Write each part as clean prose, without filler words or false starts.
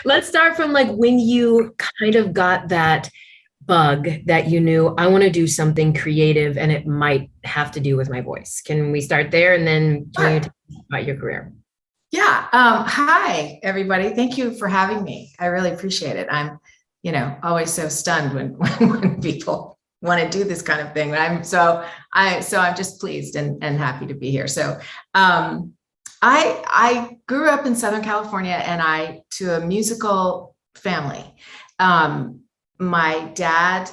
Let's start from like when you kind of got that bug that you knew I want to do something creative and it might have to do with my voice. Can we start there and then can you Sure. tell me about your career? Yeah. Hi, everybody. Thank you for having me. I really appreciate it. I'm, always so stunned when when people want to do this kind of thing. I'm just pleased and happy to be here. Um, I grew up in Southern California and I to a musical family. Um, my dad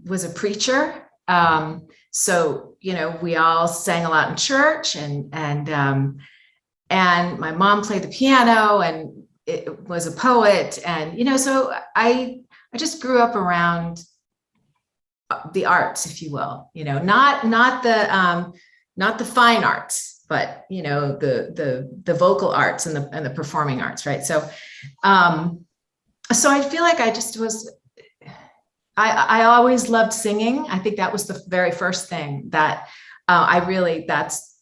was a preacher. We all sang a lot in church and my mom played the piano and it was a poet. And, so I just grew up around the arts, if you will, not the fine arts, but, the vocal arts and the performing arts. Right. Um, so I feel like I always loved singing. I think that was the very first thing that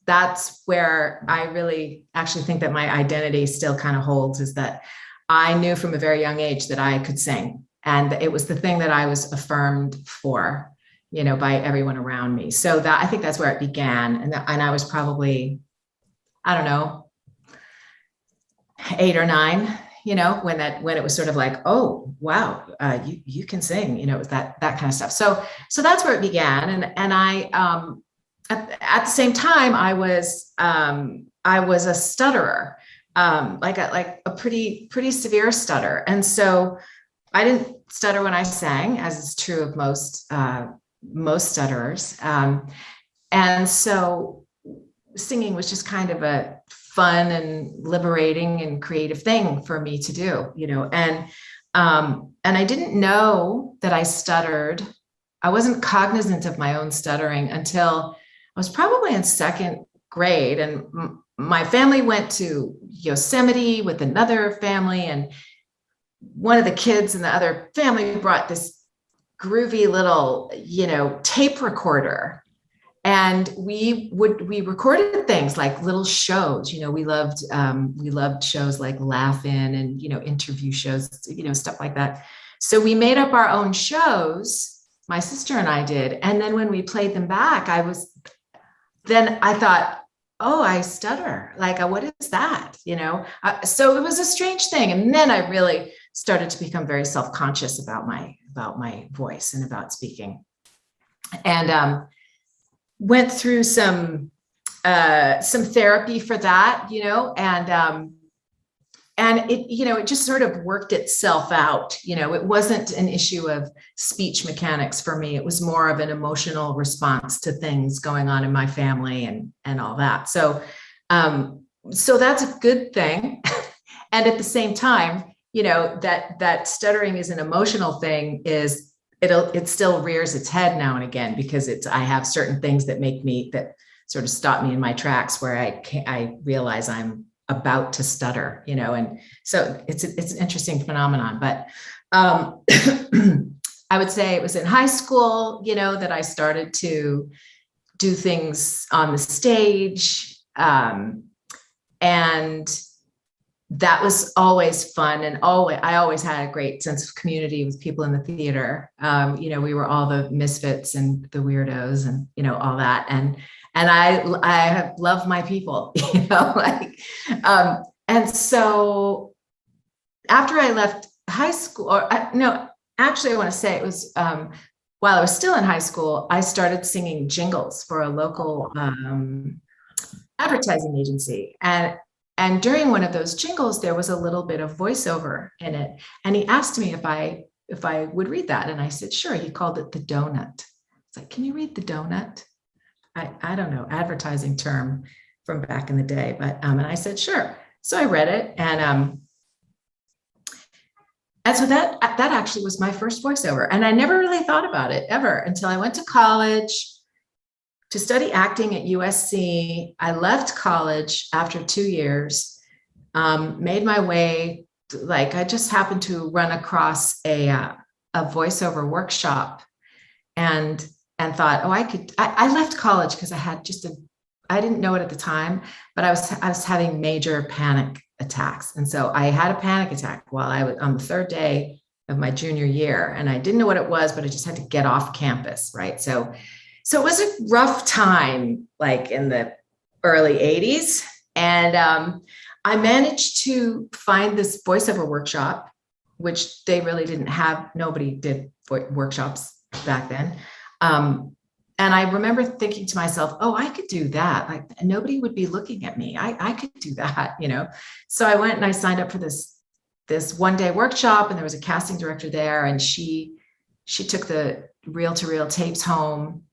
that's where I really actually think that my identity still kind of holds, is that I knew from a very young age that I could sing. And it was the thing that I was affirmed for, by everyone around me. So that I think that's where it began. And I was probably, I don't know, 8 or 9, when it was sort of like, oh, wow, you can sing, it was that kind of stuff. So that's where it began. And at the same time, I was a stutterer, like a pretty severe stutter. And so I didn't stutter when I sang, as is true of most stutterers. And so singing was just kind of a fun and liberating and creative thing for me to do, and I didn't know that I stuttered. I wasn't cognizant of my own stuttering until I was probably in second grade, and my family went to Yosemite with another family, and one of the kids in the other family brought this groovy little, tape recorder. And we recorded things like little shows. We loved shows like Laugh-In and, interview shows, stuff like that. So we made up our own shows, my sister and I did. And then when we played them back, then I thought, oh, I stutter. Like, what is that? So it was a strange thing. And then I really started to become very self-conscious about my voice and about speaking. And went through some therapy for that, and it just sort of worked itself out. It wasn't an issue of speech mechanics for me. It was more of an emotional response to things going on in my family and all that. So that's a good thing. And at the same time, that stuttering is an emotional thing it still rears its head now and again, because I have certain things that sort of stop me in my tracks where I realize I'm about to stutter, and so it's an interesting phenomenon. But I would say it was in high school, that I started to do things on the stage, and that was always fun. And I always had a great sense of community with people in the theater. We were all the misfits and the weirdos and, all that. And I have loved my people, and so after I left high school, actually I want to say it was, while I was still in high school, I started singing jingles for a local advertising agency. And during one of those jingles, there was a little bit of voiceover in it. And he asked me if I would read that. And I said, sure. He called it the donut. It's like, can you read the donut? I don't know, advertising term from back in the day. But and I said, sure. So I read it. And so that actually was my first voiceover. And I never really thought about it ever until I went to college to study acting at USC. I left college after 2 years, made my way, I just happened to run across a voiceover workshop and thought, oh, I left college because I had I didn't know it at the time, but I was having major panic attacks. And so I had a panic attack while I was on the third day of my junior year. And I didn't know what it was, but I just had to get off campus, right? So it was a rough time, like in the early 80s. And I managed to find this voiceover workshop, which they really didn't have. Nobody did workshops back then. And I remember thinking to myself, oh, I could do that. Like nobody would be looking at me. I could do that, you know? So I went and I signed up for this one-day workshop, and there was a casting director there, and she took the reel-to-reel tapes home,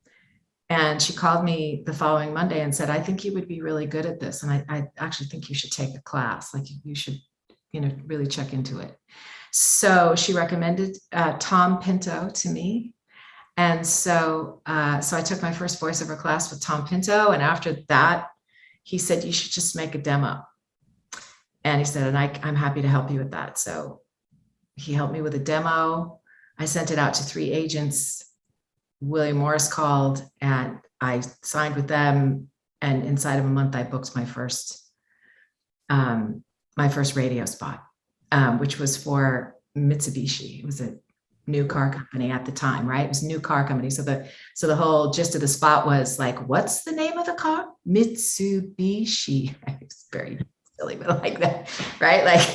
and she called me the following Monday and said, I think you would be really good at this. And I actually think you should take a class. Like you should, you know, really check into it. So she recommended Tom Pinto to me. And so I took my first voiceover class with Tom Pinto. And after that, he said, you should just make a demo. And he said, and I'm happy to help you with that. So he helped me with a demo. I sent it out to 3 agents. William Morris called, and I signed with them. And inside of a month, I booked my first radio spot, which was for Mitsubishi. It was a new car company at the time, right? It was a new car company. So the whole gist of the spot was like, what's the name of the car? Mitsubishi. It's very silly, but like that, right? Like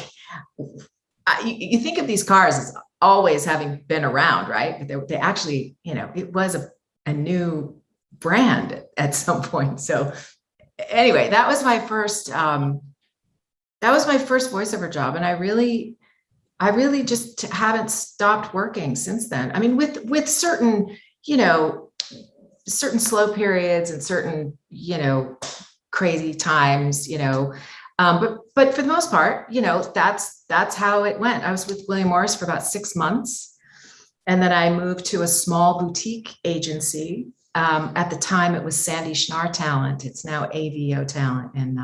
you think of these cars as always having been around, right? But they actually, you know, it was a new brand at some point. So anyway, that was my first voiceover job. And I really just haven't stopped working since then. I mean, with certain, you know, certain slow periods and certain, you know, crazy times, you know, but for the most part, you know, that's how it went. I was with William Morris for about 6 months. And then I moved to a small boutique agency. At the time, it was Sandy Schnarr Talent. It's now AVO Talent in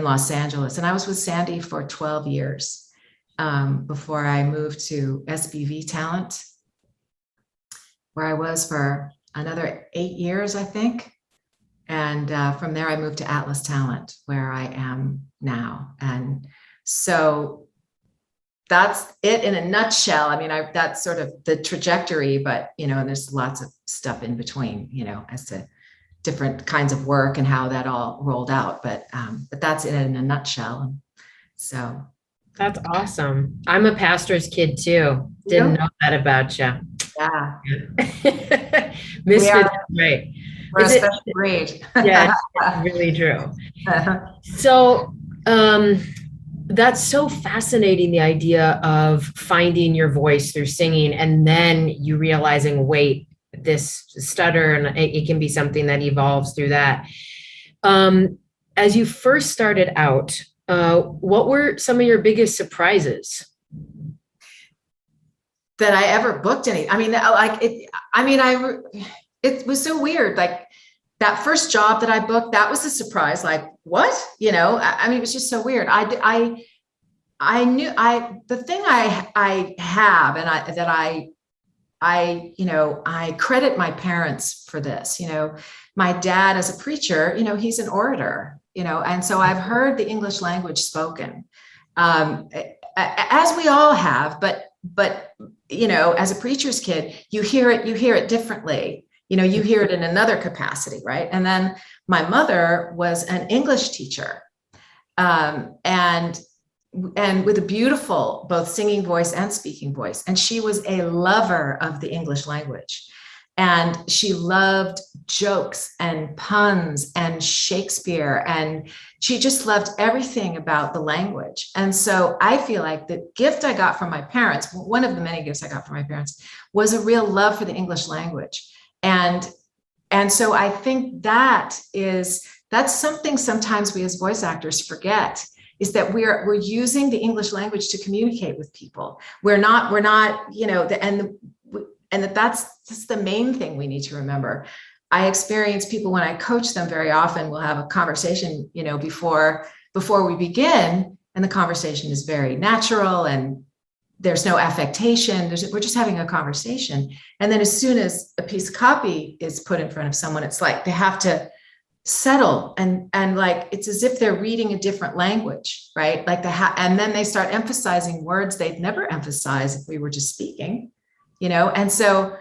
Los Angeles. And I was with Sandy for 12 years. Before I moved to SBV Talent, where I was for another 8 years, I think. And from there, I moved to Atlas Talent, where I am now. And so that's it in a nutshell. I mean, that's sort of the trajectory, but, you know, and there's lots of stuff in between, you know, as to different kinds of work and how that all rolled out. But that's it in a nutshell. So. That's awesome. I'm a pastor's kid too. Didn't know that about you. Yeah. Misfit, right. We're a special breed. Yeah, really true. So that's so fascinating, the idea of finding your voice through singing and then you realizing, wait, this stutter, and it can be something that evolves through that. As you first started out, what were some of your biggest surprises? That I ever booked any. I mean, like it. I mean, it was so weird. Like that first job that I booked, that was a surprise. Like what? You know? I mean, it was just so weird. I knew the thing I have, and I credit my parents for this. You know, my dad as a preacher, you know, he's an orator. You know, and so I've heard the English language spoken, as we all have, but, you know, as a preacher's kid, you hear it differently. You know, you hear it in another capacity, right? And then my mother was an English teacher, and with a beautiful, both singing voice and speaking voice. And she was a lover of the English language. And she loved jokes and puns and Shakespeare. And she just loved everything about the language. And so I feel like the gift I got from my parents, one of the many gifts I got from my parents, was a real love for the English language. And so I think that's something sometimes we as voice actors forget, is that we're using the English language to communicate with people. We're not, you know, and that's the main thing we need to remember. I experience people when I coach them very often, we'll have a conversation, you know, before we begin, and the conversation is very natural and there's no affectation. We're just having a conversation. And then as soon as a piece of copy is put in front of someone, it's like they have to settle and like it's as if they're reading a different language, right? Like and then they start emphasizing words they'd never emphasize if we were just speaking, and so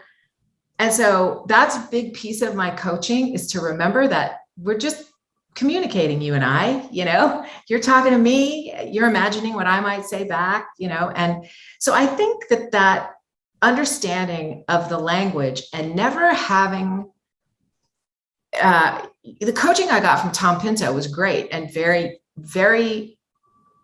that's a big piece of my coaching, is to remember that we're just communicating, you and I, you're talking to me, you're imagining what I might say back, and so I think that understanding of the language and never having the coaching I got from Tom Pinto was great and very, very,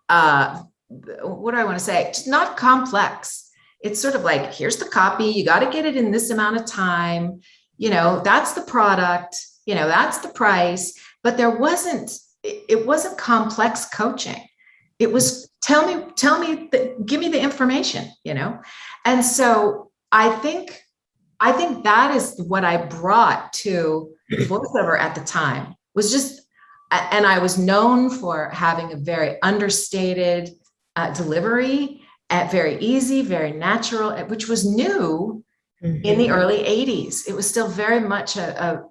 what do I want to say? Just not complex. It's sort of like, here's the copy. You got to get it in this amount of time. That's the product, that's the price. But it wasn't complex coaching. It was, tell me, give me the information, And so I think that is what I brought to voiceover at the time, was just, and I was known for having a very understated delivery, very easy, very natural, which was new in the early 80s. It was still very much an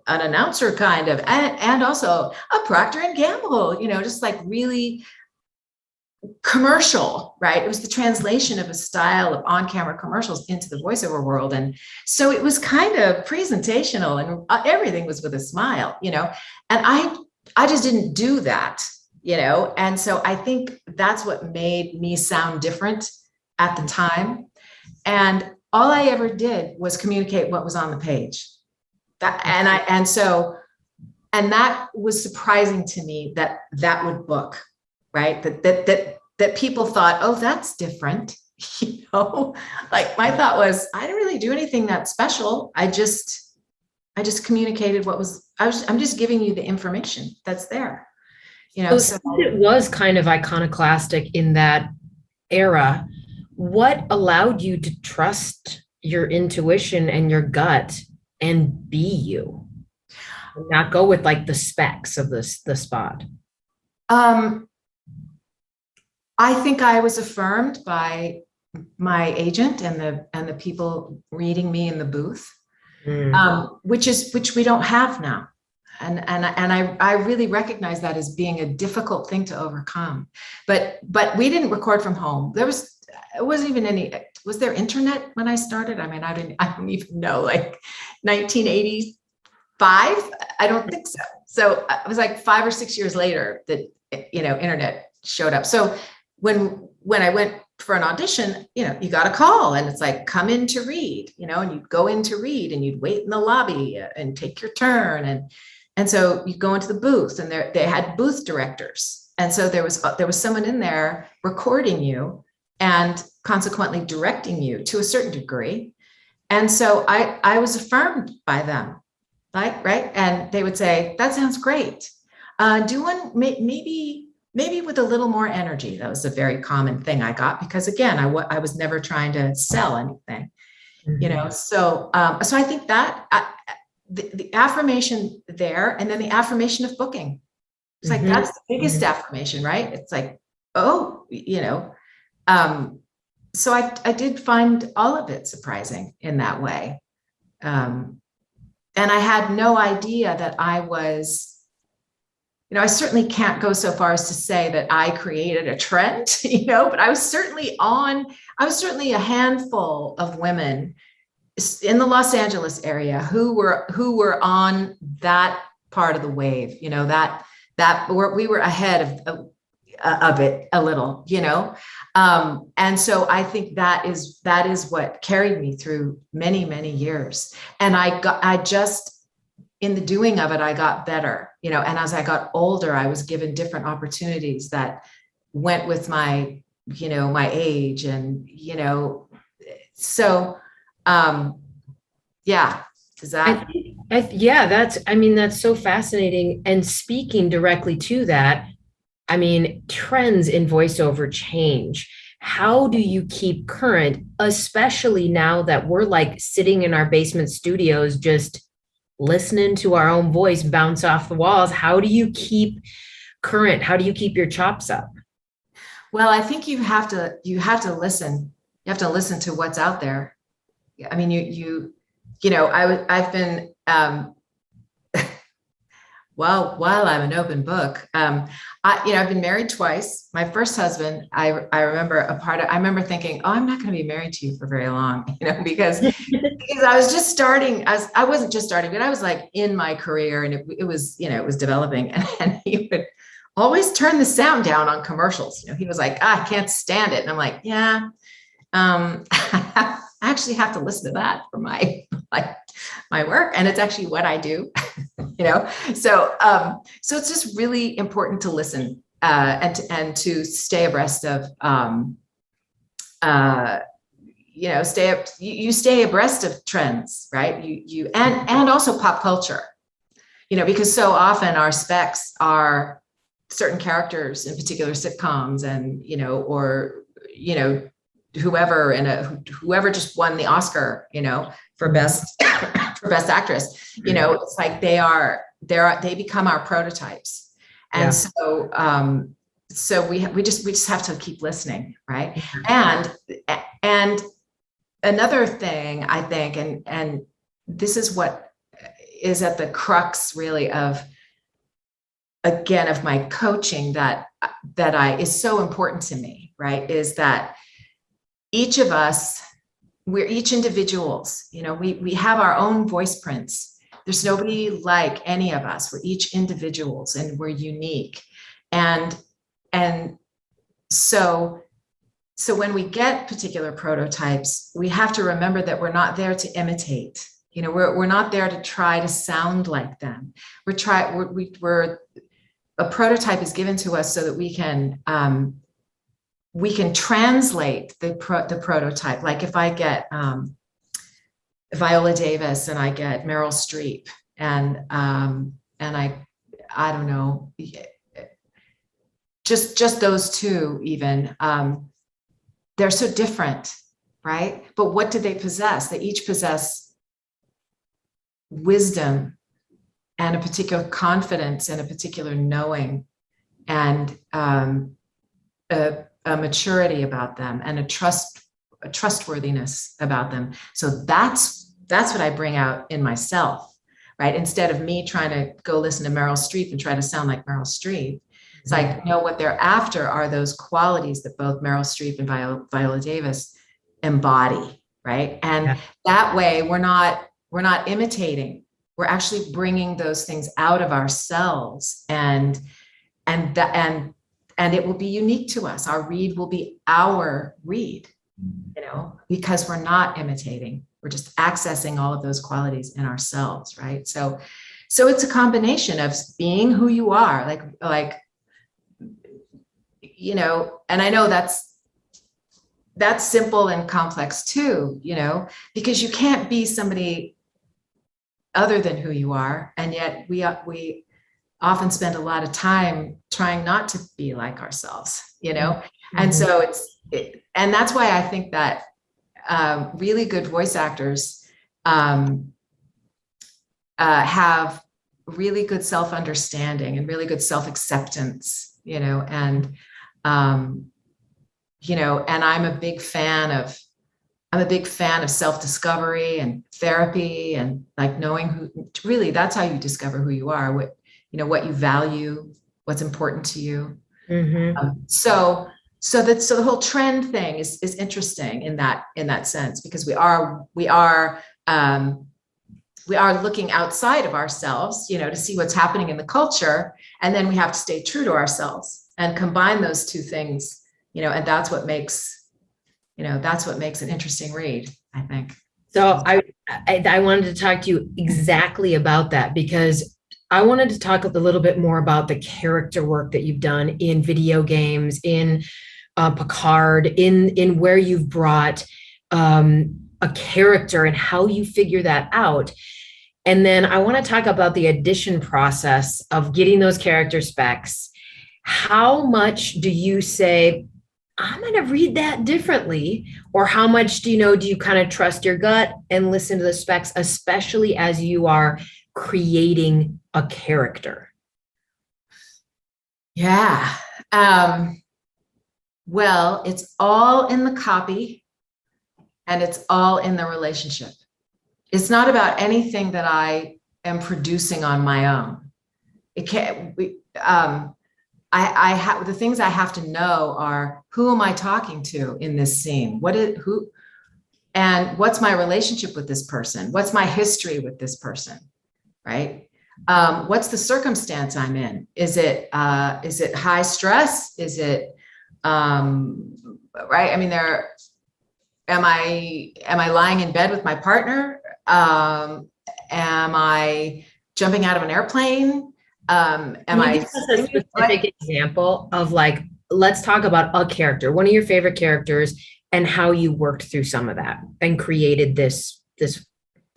announcer kind of, and also a Procter and Gamble, just like really commercial, right? It was the translation of a style of on-camera commercials into the voiceover world. And so it was kind of presentational, and everything was with a smile, and I just didn't do that, and so I think that's what made me sound different at the time. And all I ever did was communicate what was on the page. And that was surprising to me, that would book, right? That people thought, oh, that's different. Like my thought was, I didn't really do anything that special. I just communicated I'm just giving you the information that's there. So it was kind of iconoclastic in that era. What allowed you to trust your intuition and your gut and be you, and not go with like the specs of the spot? I think I was affirmed by my agent and the people reading me in the booth, which we don't have now. And I really recognize that as being a difficult thing to overcome. But we didn't record from home. Was there internet when I started? I mean, I don't even know, like 1985? I don't think so. So it was like 5 or 6 years later that, internet showed up. So when I went for an audition, you got a call and it's like, come in to read, and you'd go in to read and you'd wait in the lobby and take your turn. And so you go into the booth, and they had booth directors. And so there was someone in there recording you and consequently directing you to a certain degree. And so I was affirmed by them, right? And they would say, that sounds great. Do one maybe with a little more energy. That was a very common thing I got, because again, I was never trying to sell anything, So I think that the affirmation there, and then the affirmation of booking. It's like, that's the biggest affirmation, right? It's like, oh, so I did find all of it surprising in that way. And I had no idea that I was, I certainly can't go so far as to say that I created a trend, but I was certainly a handful of women in the Los Angeles area who were on that part of the wave, that we were ahead of it a little, and so I think that is what carried me through many, many years. And in the doing of it, I got better, and as I got older, I was given different opportunities that went with my, my age, and, so, yeah. Does that? That's so fascinating. And speaking directly to that, trends in voiceover change. How do you keep current, especially now that we're like sitting in our basement studios, just listening to our own voice bounce off the walls? How do you keep current? How do you keep your chops up? Well, I think you have to listen. You have to listen to what's out there. I've been, well, while I'm an open book, I've been married twice. My first husband, I remember I remember thinking, oh, I'm not going to be married to you for very long, because I was just starting, I wasn't just starting, but I was like in my career, and it was, it was developing, and he would always turn the sound down on commercials. He was like, I can't stand it. And I'm like, yeah, I actually have to listen to that for my work. And it's actually what I do, so it's just really important to listen, and to stay abreast of, stay abreast of trends, right? And also pop culture, because so often our specs are certain characters in particular sitcoms, and, whoever just won the Oscar, for best actress, it's like they become our prototypes. And so we just have to keep listening, right? Mm-hmm. And another thing, I think, and this is what is at the crux really of my coaching that is so important to me, right? Is that each of us, we're each individuals, we have our own voice prints. There's nobody like any of us. We're each individuals, and we're unique. And so when we get particular prototypes, we have to remember that we're not there to imitate. We're not there to try to sound like them. A prototype is given to us so that we can translate the prototype. Like if I get Viola Davis and I get Meryl Streep, and I don't know, just those two even, they're so different, right? But what do they possess? They each possess wisdom and a particular confidence and a particular knowing, and a maturity about them, and a trustworthiness about them. So that's what I bring out in myself, right? Instead of me trying to go listen to Meryl Streep and try to sound like Meryl Streep, it's like, what they're after are those qualities that both Meryl Streep and Viola Davis embody, right? And that way we're not imitating. We're actually bringing those things out of ourselves, and it will be unique to us. Our read will be our read, because we're not imitating. We're just accessing all of those qualities in ourselves, right? So it's a combination of being who you are, and I know that's simple and complex too, because you can't be somebody other than who you are. And yet we often spend a lot of time trying not to be like ourselves, Mm-hmm. And so and that's why I think that really good voice actors have really good self-understanding and really good self-acceptance, and and I'm a big fan of self-discovery and therapy, and like knowing who really, that's how you discover who you are, what you value, what's important to you. Mm-hmm. So the whole trend thing is interesting in that sense, because we are looking outside of ourselves, to see what's happening in the culture, and then we have to stay true to ourselves and combine those two things, and that's what makes an interesting read, I think. So I wanted to talk to you exactly about that, because I wanted to talk a little bit more about the character work that you've done in video games, in Picard, in where you've brought a character and how you figure that out. And then I want to talk about the audition process of getting those character specs. How much do you say, I'm going to read that differently? Or how much do you kind of trust your gut and listen to the specs, especially as you are creating a character? Yeah. Well, it's all in the copy, and it's all in the relationship. It's not about anything that I am producing on my own. It can't, I have, the things I have to know are, who am I talking to in this scene? And what's my relationship with this person? What's my history with this person, right? What's the circumstance I'm in? Is it high stress? Is it, right? I mean, am I lying in bed with my partner? Am I jumping out of an airplane? Am Can you I give us a specific example of, like, let's talk about a character, one of your favorite characters, and how you worked through some of that and created this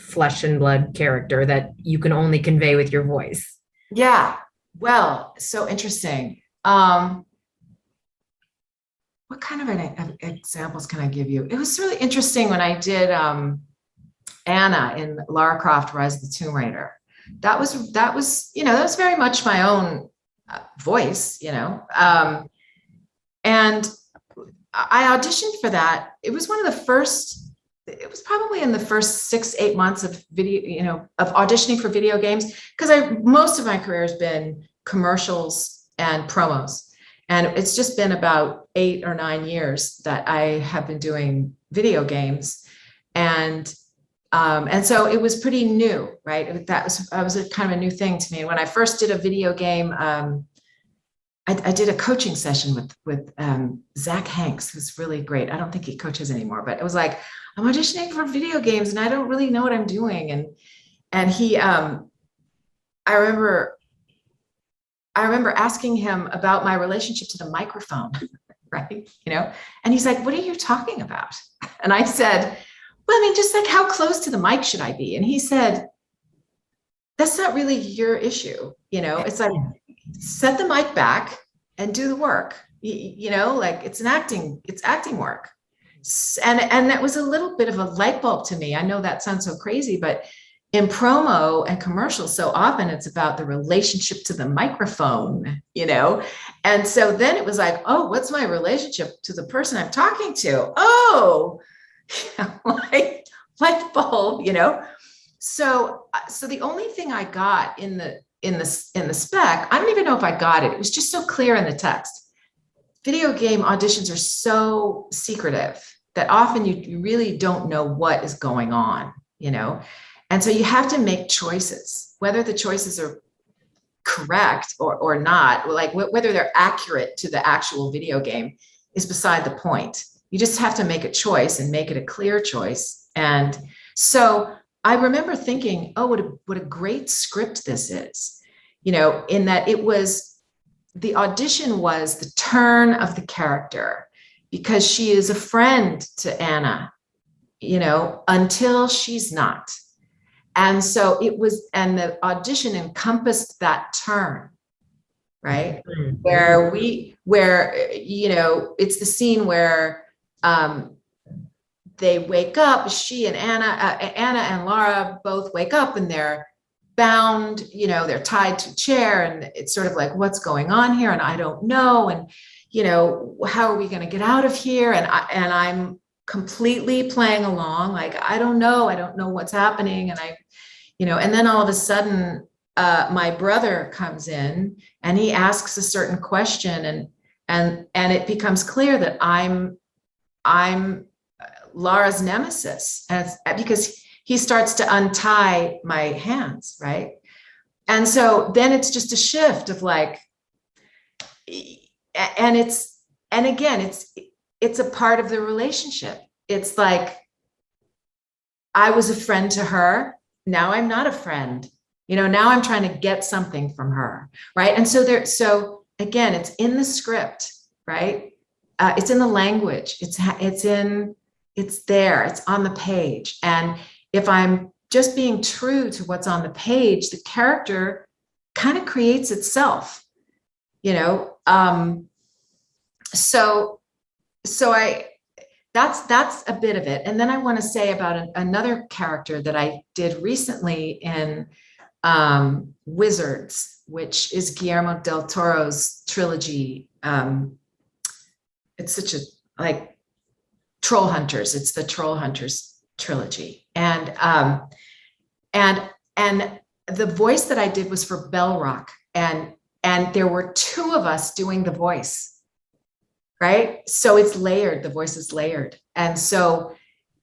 flesh and blood character that you can only convey with your voice? Yeah. Well, so interesting. What kind of examples can I give you? It was really interesting when I did Anna in Lara Croft Rise of the Tomb Raider. That was that was very much my own voice, and I auditioned for that. It was it was probably in the first 6-8 months of video, of auditioning for video games, because most of my career has been commercials and promos. And it's just been about 8 or 9 years that I have been doing video games. And so it was pretty new, right? That was a kind of a new thing to me. When I first did a video game, I did a coaching session with Zach Hanks, who's really great. I don't think he coaches anymore, but it was like, I'm auditioning for video games and I don't really know what I'm doing. And he, I remember asking him about my relationship to the microphone, right? And he's like, what are you talking about? And I said, well, I mean, just like, how close to the mic should I be? And he said, that's not really your issue. It's like, set the mic back and do the work. Like, it's acting work. And that was a little bit of a light bulb to me. I know that sounds so crazy, but in promo and commercials, so often it's about the relationship to the microphone, And so then it was like, oh, what's my relationship to the person I'm talking to? Oh, like light bulb, So the only thing I got in the spec, I don't even know if I got it. It was just so clear in the text. Video game auditions are so secretive that often you really don't know what is going on, And so you have to make choices, whether the choices are correct or not, like whether they're accurate to the actual video game is beside the point. You just have to make a choice and make it a clear choice. And so I remember thinking, oh, what a great script this is, in that the audition was the turn of the character, because she is a friend to Anna, until she's not. And so and the audition encompassed that turn, right? Mm-hmm. Where it's the scene where they wake up, she and Anna and Lara both wake up and they're bound, they're tied to a chair, and it's sort of like, what's going on here? And I don't know. And, how are we going to get out of here? And I'm completely playing along. Like, I don't know what's happening. And and then all of a sudden, my brother comes in and he asks a certain question, and it becomes clear that I'm Lara's nemesis, because he starts to untie my hands, right? And so then it's just a shift of like, and again, it's a part of the relationship. It's like, I was a friend to her. Now I'm not a friend. Now I'm trying to get something from her, right? And so again, it's in the script, right? It's in the language. It's there. It's on the page. And if I'm just being true to what's on the page, the character kind of creates itself, that's a bit of it. And then I want to say about another character that I did recently in Wizards, which is Guillermo del Toro's trilogy. It's such a Troll Hunters. It's the Troll Hunters trilogy. And the voice that I did was for Belrock, and there were two of us doing the voice, right? So it's layered, the voice is layered. And so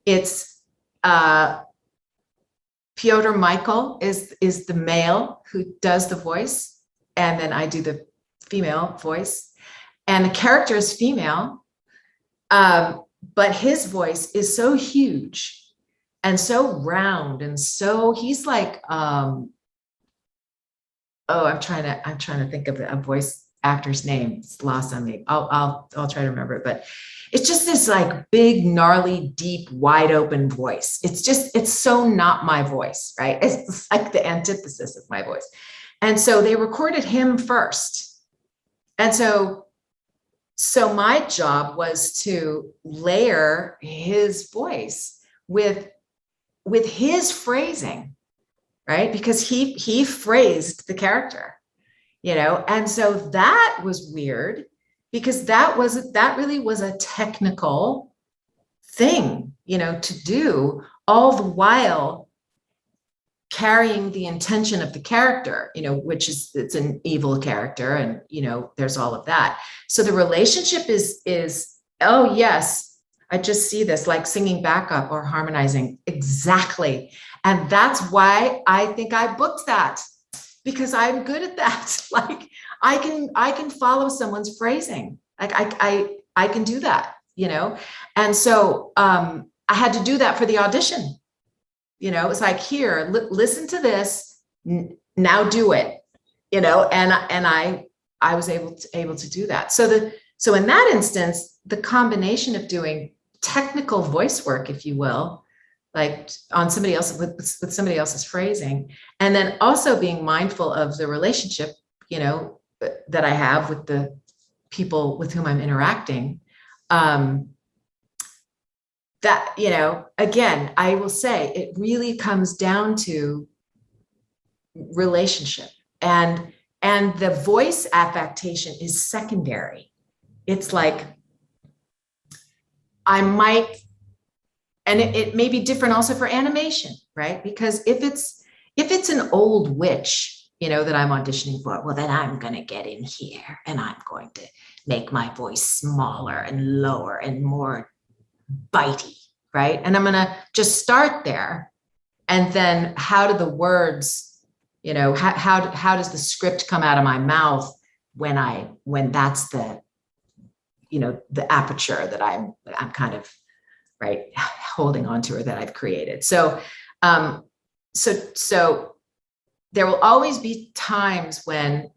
it's Piotr Michael is the male who does the voice, and then I do the female voice, and the character is female, but his voice is so huge and so round, and so he's like, I'm trying to think of a voice actor's name. It's lost on me. I'll try to remember it, but it's just this like big, gnarly, deep, wide open voice. It's so not my voice, right? It's like the antithesis of my voice. And so they recorded him first. And so my job was to layer his voice with his phrasing, right? Because he phrased the character, and so that was weird, because that really was a technical thing, to do, all the while carrying the intention of the character, which is, it's an evil character, and there's all of that. So the relationship is oh yes, I just see this, like singing backup or harmonizing, exactly. And that's why I think I booked that, because I'm good at that. Like I can follow someone's phrasing. Like I can do that, And so I had to do that for the audition. It's like, here, listen to this, now do it, and I was able to do that. So in that instance, the combination of doing technical voice work, if you will, like on somebody else with somebody else's phrasing, and then also being mindful of the relationship, that I have with the people with whom I'm interacting. That, again, I will say it really comes down to relationship, and the voice affectation is secondary. It's like, I might, and it may be different also for animation, right? Because if it's an old witch, that I'm auditioning for, well, then I'm going to get in here and I'm going to make my voice smaller and lower and more bitey, right? And I'm going to just start there. And then how do the words, how does the script come out of my mouth when that's the, the aperture that I'm kind of, right, holding on to, or that I've created. So there will always be times when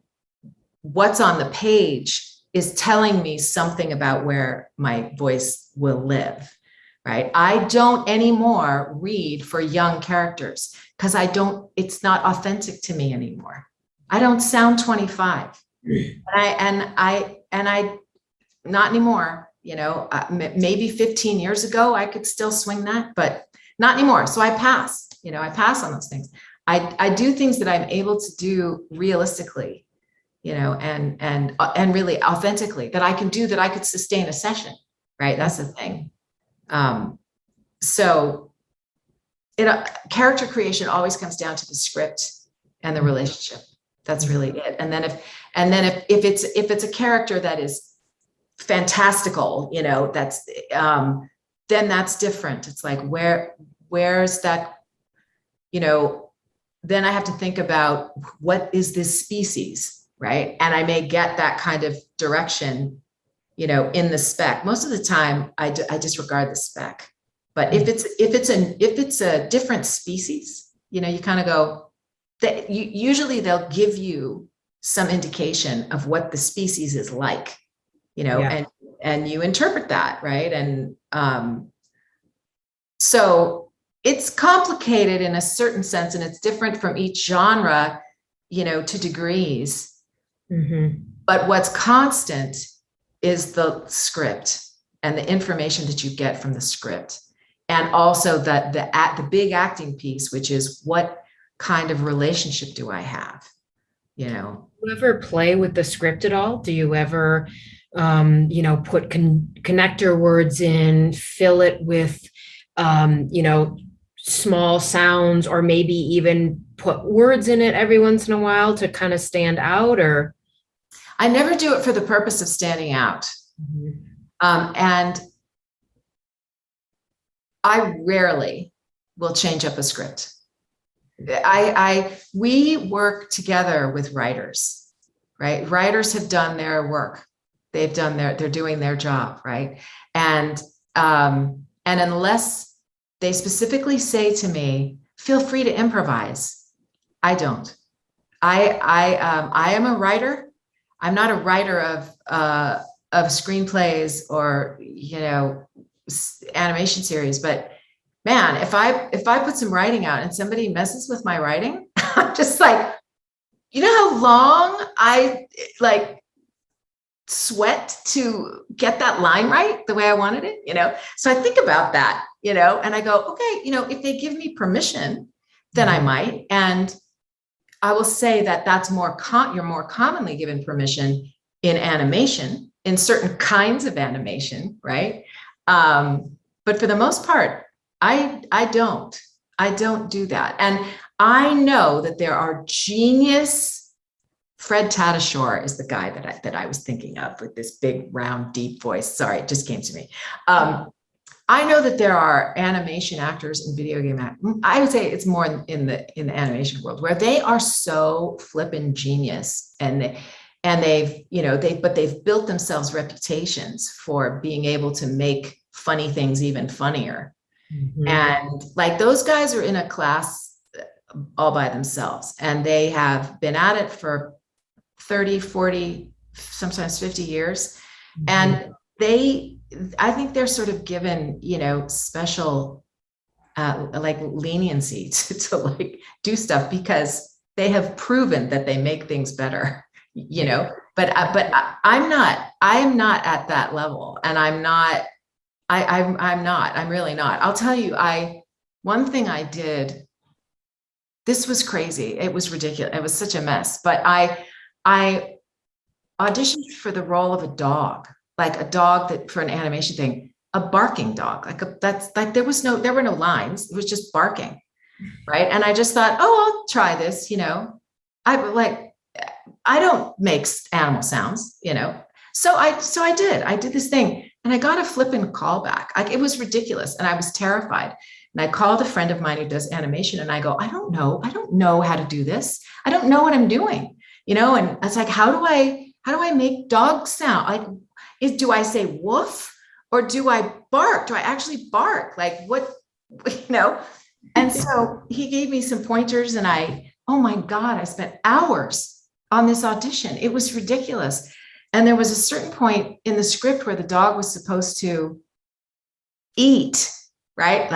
what's on the page is telling me something about where my voice will live, right? I don't anymore read for young characters because it's not authentic to me anymore. I don't sound 25. And I not anymore, maybe 15 years ago, I could still swing that, but not anymore. So I pass on those things. I do things that I'm able to do realistically, and really authentically, that I can do, that I could sustain a session, right? That's the thing. So character creation always comes down to the script and the relationship. That's really it. And then if it's a character that is fantastical, that's then that's different. It's like, where's that, then I have to think about, what is this species, right? And I may get that kind of direction, in the spec. Most of the time I disregard the spec, but if it's a different species, you kind of go, that usually they'll give you some indication of what the species is like, and you interpret that, right? And so it's complicated in a certain sense, and it's different from each genre, to degrees. Mm-hmm. But what's constant is the script and the information that you get from the script, and also the big acting piece, which is, what kind of relationship do I have? Do you ever play with the script at all? Do you ever, put connector words in, fill it with, small sounds, or maybe even put words in it every once in a while to kind of stand out, or? I never do it for the purpose of standing out. And I rarely will change up a script. We work together with writers, right? Writers have done their work. They're doing their job, right? And unless they specifically say to me, feel free to improvise, I don't. I am a writer. I'm not a writer of screenplays or, animation series, but man, if I put some writing out and somebody messes with my writing, I'm just like, how long I sweat to get that line right the way I wanted it, so I think about that, and I go, okay, if they give me permission, then I might. And I will say that that's you're more commonly given permission in animation, in certain kinds of animation, right? But for the most part, I don't do that. And I know that there are genius. Fred Tatasciore is the guy that I was thinking of, with this big, round, deep voice. Sorry, it just came to me. I know that there are animation actors and video game actors. I would say it's more in the animation world, where they are so flippin' genius, and they've built themselves reputations for being able to make funny things even funnier. And those guys are in a class all by themselves, and they have been at it for 30, 40, sometimes 50 years. And I think they're sort of given, special leniency to do stuff, because they have proven that they make things better, but I'm not at that level. And I'm really not. I'll tell you, one thing I did, this was crazy. It was ridiculous. It was such a mess, but I auditioned for the role of a dog that, for an animation thing, a barking dog, there were no lines. It was just barking. Right. And I just thought, oh, I'll try this, I don't make animal sounds, so I did this thing, and I got a flippin' callback. It was ridiculous. And I was terrified. And I called a friend of mine who does animation, and I go, I don't know how to do this. I don't know what I'm doing, and I was like, how do I make dog sound? Do I say woof, or do I bark? Do I actually bark? What, And so he gave me some pointers, and oh my God, I spent hours on this audition. It was ridiculous. And there was a certain point in the script where the dog was supposed to eat, right?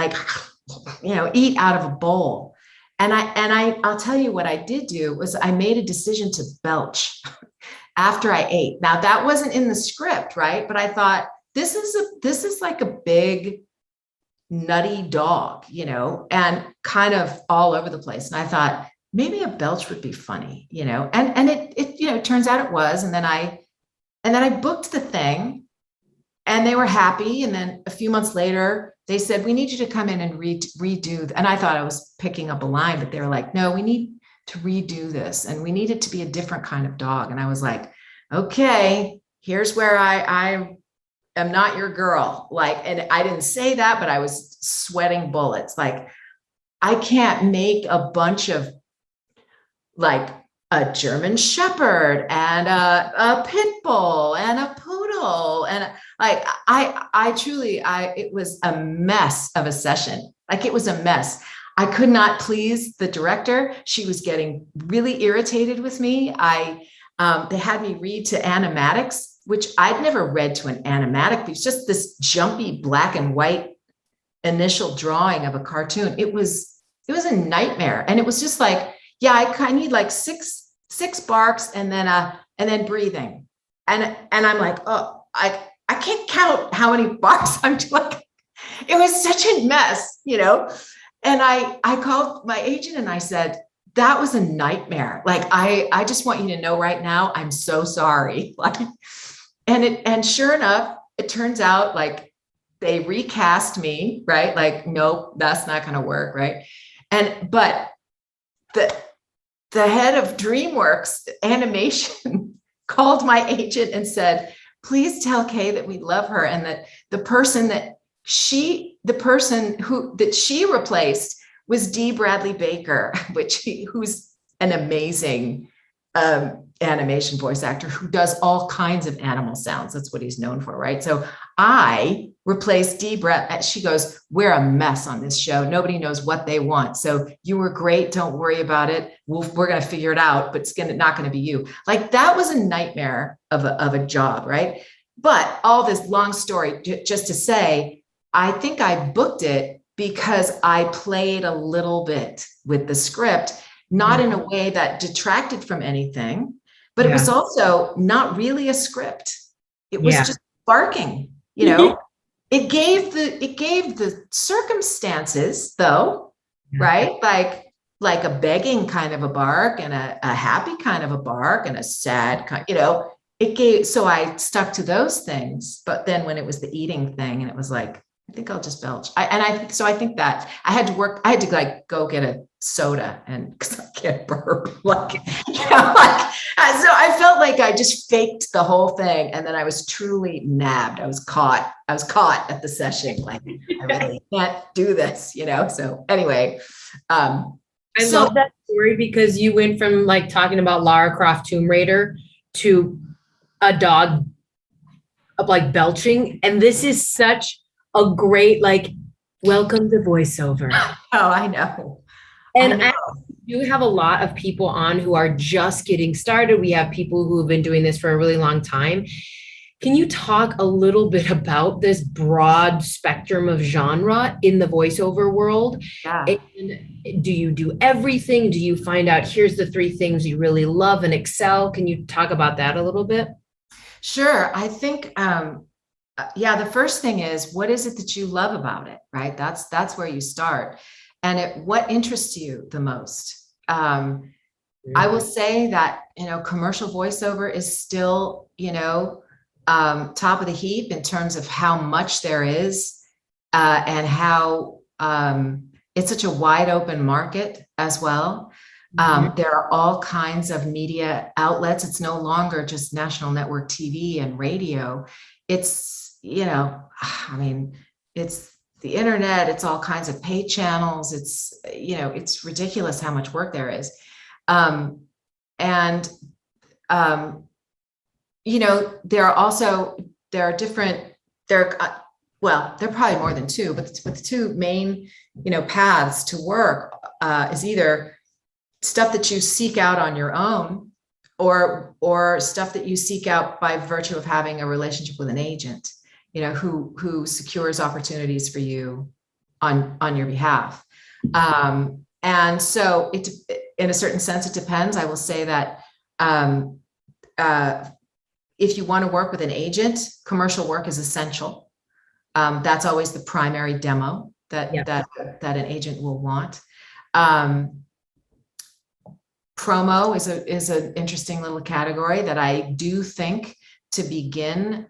Eat out of a bowl. And I'll tell you what I did do was I made a decision to belch after I ate. Now that wasn't in the script, right? But I thought, this is like a big, nutty dog, and kind of all over the place. And I thought, maybe a belch would be funny, and it turns out it was. And then I booked the thing, and they were happy. And then a few months later, they said, we need you to come in and redo. And I thought I was picking up a line, but they were like, no, we need to redo this. And we need it to be a different kind of dog. And I was like, okay, here's where I am not your girl. And I didn't say that, but I was sweating bullets. I can't make a bunch of a German Shepherd and a pit bull and a poodle. And I truly, it was a mess of a session. It was a mess. I could not please the director. She was getting really irritated with me. They had me read to animatics, which I'd never read to an animatic. It was just this jumpy black and white initial drawing of a cartoon. It was a nightmare. And it was just yeah, I need six barks and then breathing. And I'm like, oh, I can't count how many barks I'm doing. It was such a mess, And I called my agent and I said, that was a nightmare. I just want you to know right now, I'm so sorry. And sure enough, it turns out they recast me, right? Nope, that's not going to work. Right. But the head of DreamWorks animation called my agent and said, please tell Kay that we love her, and that the person she replaced was D. Bradley Baker, who's an amazing animation voice actor who does all kinds of animal sounds. That's what he's known for, right? So I replaced D. Brad. She goes, we're a mess on this show. Nobody knows what they want. So you were great. Don't worry about it. We're going to figure it out, but it's not going to be you. Like, that was a nightmare of a job, right? But all this long story, just to say, I think I booked it because I played a little bit with the script, not in a way that detracted from anything, but it was also not really a script. It was just barking, you know. It gave the circumstances, though, right? Like a begging kind of a bark, and a happy kind of a bark, and a sad kind, you know. It gave, so I stuck to those things. But then when it was the eating thing, and it was like, I think I'll just belch. So I think that I had to like go get a soda, and because I can't burp, like, you know, like, so I felt like I just faked the whole thing, and then I was truly nabbed. I was caught at the session. Like, I really can't do this, you know. So anyway, I love that story, because you went from like talking about Lara Croft Tomb Raider to a dog like belching, and this is such a great, like, welcome to voiceover. Oh, I know. And I do have a lot of people on who are just getting started. We have people who have been doing this for a really long time. Can you talk a little bit about this broad spectrum of genre in the voiceover world? Yeah. And do you do everything? Do you find out, here's the 3 things you really love and excel? Can you talk about that a little bit? Sure. I think, the first thing is, what is it that you love about it, right? That's where you start. And what interests you the most? I will say that, you know, commercial voiceover is still, you know, top of the heap in terms of how much there is, and how it's such a wide open market as well. There are all kinds of media outlets. It's no longer just national network TV and radio. It's, you know, I mean, it's the internet, it's all kinds of pay channels. It's, you know, it's ridiculous how much work there is. You know, there are probably more than 2, but the 2 main, you know, paths to work is either stuff that you seek out on your own, or stuff that you seek out by virtue of having a relationship with an agent, you know, who secures opportunities for you on your behalf. And so it, in a certain sense, it depends. I will say that if you want to work with an agent, commercial work is essential. That's always the primary demo that an agent will want. Promo is an interesting little category that I do think, to begin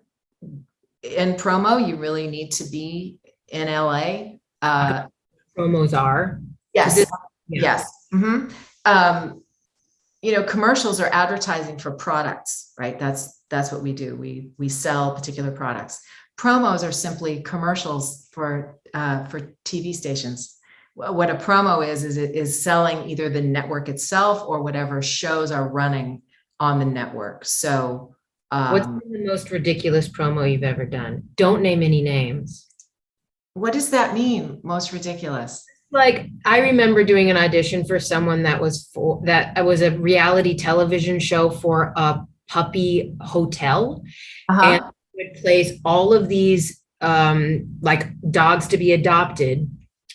in promo, you really need to be in LA. Promos are. Yes. Yes. Mm-hmm. You know, commercials are advertising for products, right? That's what we do. We sell particular products. Promos are simply commercials for TV stations. What a promo is selling either the network itself or whatever shows are running on the network. So what's been the most ridiculous promo you've ever done? Don't name any names. What does that mean? Most ridiculous? Like, I remember doing an audition for someone that was a reality television show for a puppy hotel, and would place all of these like dogs to be adopted.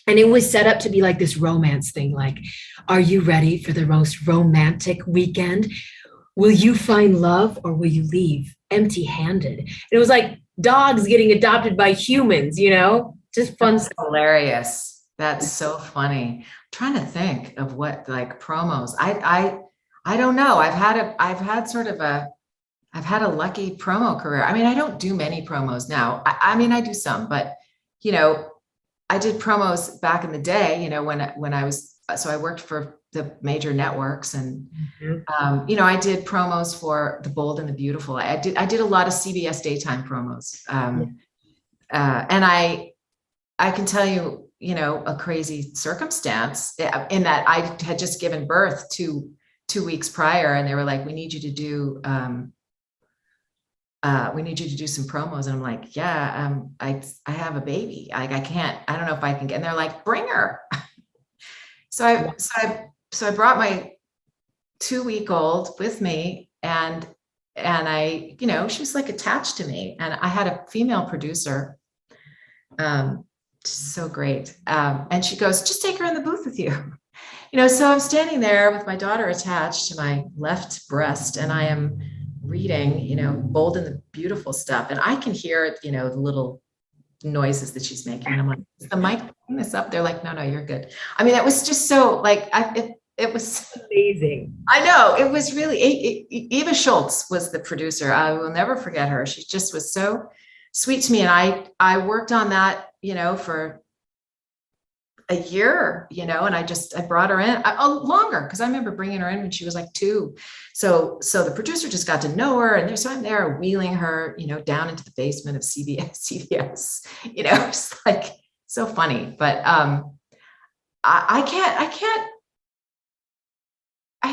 And it was set up to be like this romance thing. Like, are you ready for the most romantic weekend? Will you find love, or will you leave empty-handed? And it was like dogs getting adopted by humans, you know, just fun. That's hilarious. That's so funny. I'm trying to think of what, like, promos. I don't know. I've had a lucky promo career. I mean, I don't do many promos now. I mean, I do some, but, you know, I did promos back in the day, you know, when I was, so I worked for the major networks. And, Mhm. I did promos for The Bold and the Beautiful. I did a lot of CBS daytime promos. And I can tell you, a crazy circumstance in that I had just given birth 2 weeks prior, and they were like, we need you to do some promos. And I'm like, yeah, I have a baby. Like, I don't know if I can get, and they're like, bring her. So I brought my 2-week-old with me, and I, she was like attached to me, and I had a female producer, so great. And she goes, just take her in the booth with you. So I'm standing there with my daughter attached to my left breast, and I am reading, Bold and the Beautiful stuff. And I can hear, the little noises that she's making. And I'm like, is the mic picking this up? They're like, no, you're good. I mean, that was just so like, it was Amazing. I know, it was really, Eva Schultz was the producer. I will never forget her. She just was so sweet to me. And I worked on that, for a year, and I brought her in longer, because I remember bringing her in when she was like 2. So the producer just got to know her, and so I'm there wheeling her, down into the basement of CBS, it's like so funny. But I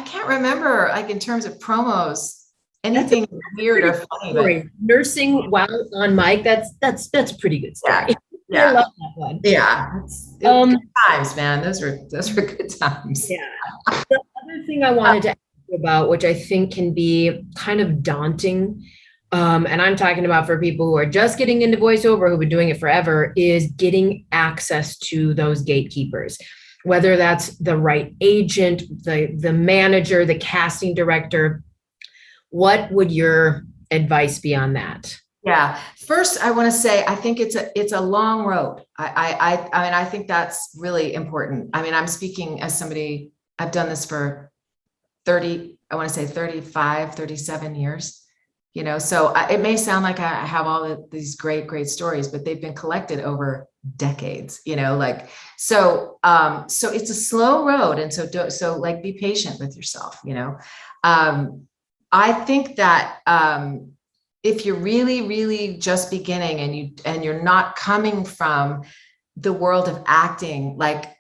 can't remember, like, in terms of promos, anything weird or funny. But nursing while on mic, that's a pretty good story. Yeah. I love that one. Yeah. Good times, man. Those were good times. Yeah. The other thing I wanted to ask you about, which I think can be kind of daunting, and I'm talking about for people who are just getting into voiceover, who've been doing it forever, is getting access to those gatekeepers, whether that's the right agent, the manager, the casting director. What would your advice be on that? Yeah. First, I want to say, I think it's a long road. I mean, I think that's really important. I mean, I'm speaking as somebody, I've done this for 35, 37 years, so it may sound like I have all of these great stories, but they've been collected over decades, so it's a slow road. And so like, be patient with yourself, I think that, if you're really just beginning, and you're not coming from the world of acting, like,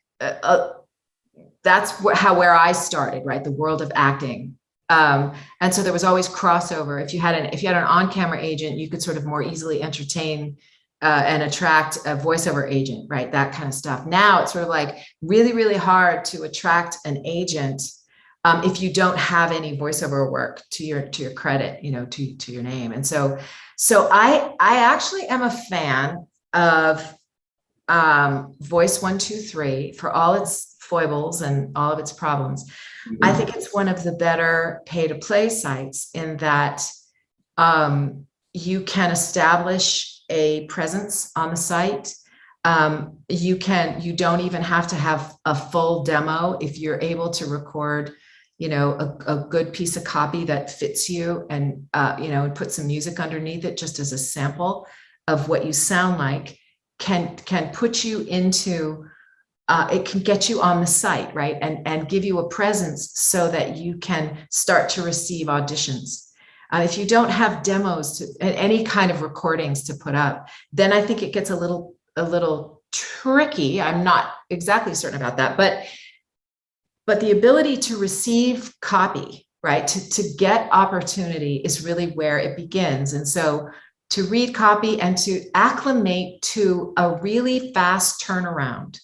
that's where I started, right? The world of acting. And so there was always crossover. If you had an on-camera agent, you could sort of more easily entertain and attract a voiceover agent, right? That kind of stuff. Now it's sort of like really hard to attract an agent if you don't have any voiceover work to your credit, to your name. And so I actually am a fan of Voice 123 for all its foibles and all of its problems. Mm-hmm. I think it's one of the better pay-to-play sites, in that you can establish a presence on the site. You don't even have to have a full demo if you're able to record a good piece of copy that fits you, and put some music underneath it just as a sample of what you sound like, can put you into, it can get you on the site, right? And give you a presence so that you can start to receive auditions. If you don't have demos any kind of recordings to put up, then I think it gets a little tricky. I'm not exactly certain about that, but the ability to receive copy, right, to get opportunity, is really where it begins. And so to read copy and to acclimate to a really fast turnaround,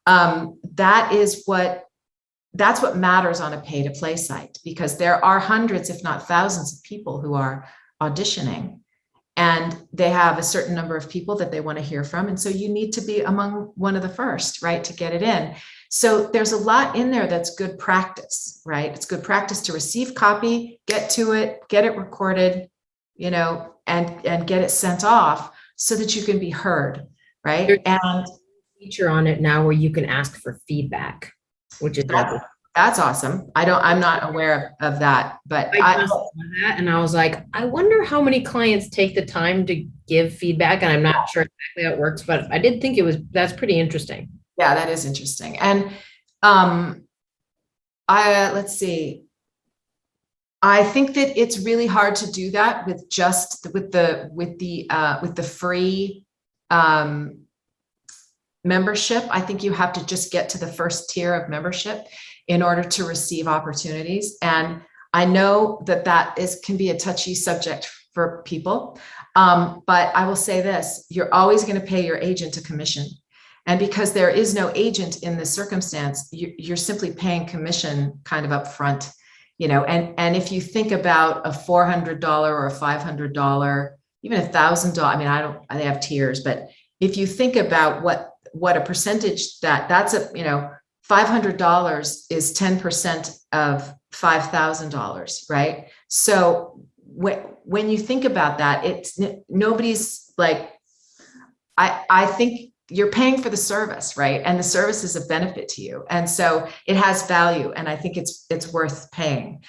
that's what matters on a pay-to-play site, because there are hundreds, if not thousands, of people who are auditioning, and they have a certain number of people that they want to hear from. And so you need to be among one of the first, right, to get it in. So there's a lot in there that's good practice, right? It's good practice to receive copy, get to it, get it recorded, and get it sent off so that you can be heard, right? There's and a feature on it now where you can ask for feedback, which is that's awesome. I'm not aware of that, but I just saw that, and I was like, I wonder how many clients take the time to give feedback. And I'm not sure exactly how it works, but I did think that's pretty interesting. Yeah, that is interesting. And let's see. I think that it's really hard to do that with the free membership. I think you have to just get to the first tier of membership in order to receive opportunities. And I know that can be a touchy subject for people. But I will say this, you're always going to pay your agent a commission. And because there is no agent in this circumstance, you're simply paying commission kind of upfront, and if you think about a $400 or a $500, even $1,000, I mean, they have tiers, but if you think about what a percentage that's $500 is 10% of $5,000, right? So when you think about that, it's nobody's like, I think you're paying for the service, right? And the service is a benefit to you. And so it has value. And I think it's worth paying.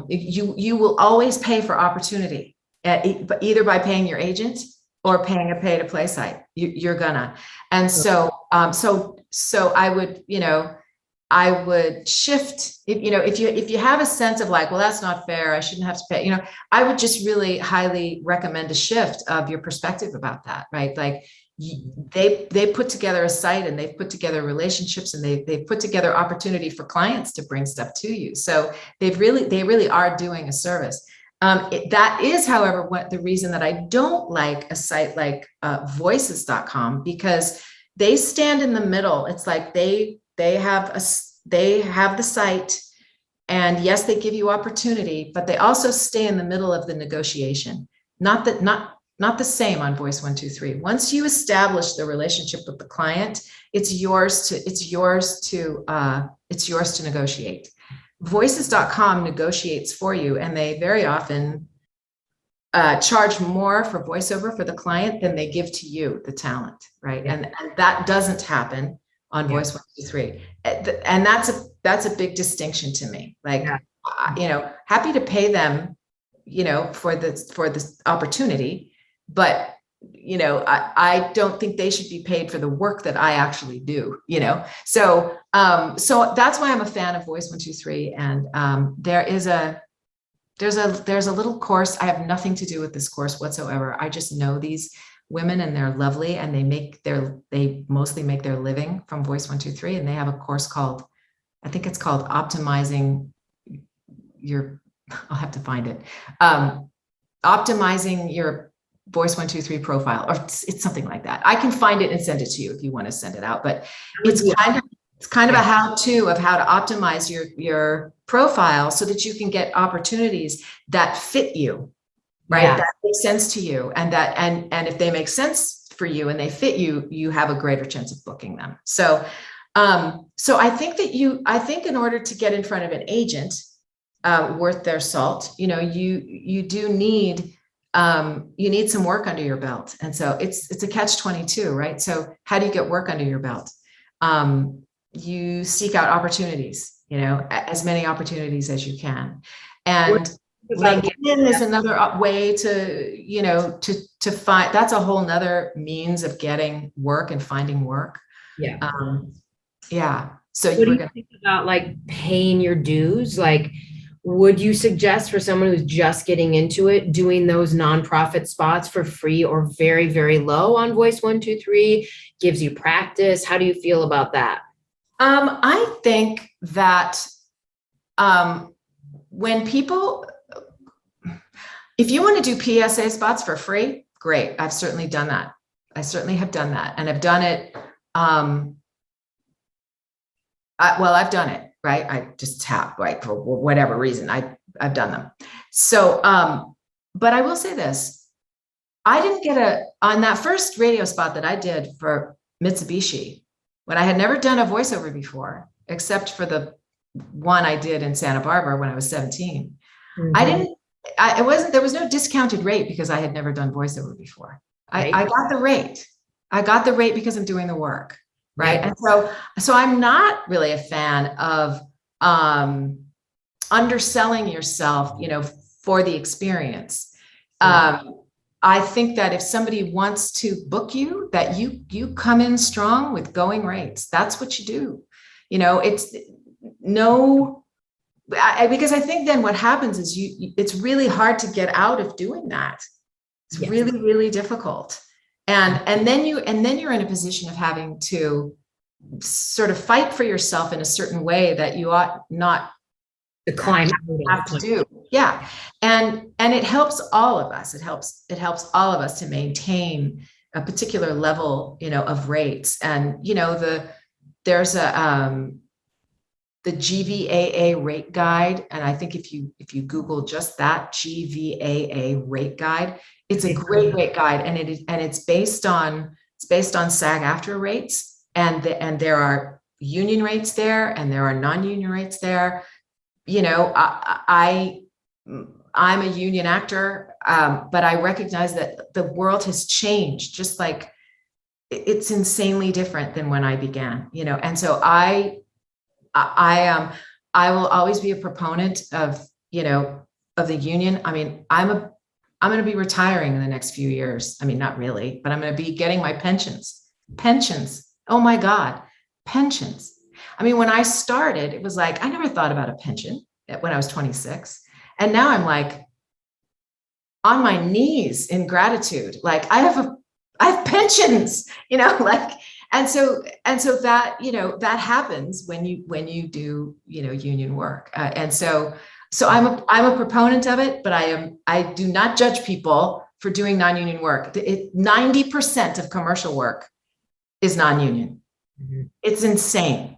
You will always pay for opportunity, either by paying your agent or paying a pay to play site. You're gonna. And so I would shift, if you have a sense of like, well, that's not fair, I shouldn't have to pay, I would just really highly recommend a shift of your perspective about that, right? Like they put together a site and they've put together relationships and they've put together opportunity for clients to bring stuff to you. So they really are doing a service. That is, however, the reason that I don't like a site like voices.com, because they stand in the middle. It's like they have the site, and yes, they give you opportunity, but they also stay in the middle of the negotiation. Not the same on Voice 123. Once you establish the relationship with the client, it's yours to negotiate. Voices.com negotiates for you, and they very often charge more for voiceover for the client than they give to you, the talent, right? And that doesn't happen on Voice 123. And that's a big distinction to me. Like, happy to pay them, for this opportunity, but I don't think they should be paid for the work that I actually do, So that's why I'm a fan of Voice 123. And there's a little course. I have nothing to do with this course whatsoever. I just know these women and they're lovely, and they mostly make their living from Voice 123. And they have a course called, I think it's called Optimizing I'll have to find it. Optimizing your Voice 123 profile, or it's something like that. I can find it and send it to you if you want to send it out, but it's kind of a how-to of how to optimize your profile so that you can get opportunities that fit you, right? Yeah. That make sense to you, and if they make sense for you and they fit you, you have a greater chance of booking them. So I think in order to get in front of an agent worth their salt, you do need you need some work under your belt. And so it's a catch-22, right? So how do you get work under your belt? You seek out opportunities, as many opportunities as you can. And LinkedIn is another way to find, that's a whole nother means of getting work and finding work. Yeah. So what do you think about like paying your dues? Like, would you suggest for someone who's just getting into it, doing those nonprofit spots for free or very, very low on Voice 123, gives you practice? How do you feel about that? I think that when people, if you want to do PSA spots for free, great. I've certainly done that. I certainly have done that. And I've done it. I've done it. Right. I just have, right, for whatever reason, I've done them. So, but I will say this, I didn't get on that first radio spot that I did for Mitsubishi, when I had never done a voiceover before, except for the one I did in Santa Barbara when I was 17. Mm-hmm. There was no discounted rate because I had never done voiceover before. Right. I got the rate. I got the rate because I'm doing the work. Right. And so I'm not really a fan of underselling yourself, for the experience. I think that if somebody wants to book you, that you come in strong with going rates. That's what you do. no, because I think then what happens is it's really hard to get out of doing that. It's really, really difficult. And then you're in a position of having to sort of fight for yourself in a certain way that you ought not to climb have to do. Yeah. And it helps all of us. It helps all of us to maintain a particular level, of rates. And, there's the GVAA rate guide. And I think if you Google just that GVAA rate guide, it's a great rate guide. And it's based on SAG-AFTRA rates. And there are union rates there and there are non-union rates there. I'm a union actor, but I recognize that the world has changed, just like it's insanely different than when I began, and so I will always be a proponent of the union. I mean, I'm going to be retiring in the next few years. I mean, not really, but I'm going to be getting my pensions. Oh my God, pensions. I mean, when I started, it was like, I never thought about a pension when I was 26. And now I'm like on my knees in gratitude. Like I have pensions, and so that, that happens when you do, union work. And so I'm a proponent of it, but I do not judge people for doing non-union work. 90% of commercial work is non-union. Mm-hmm. It's insane.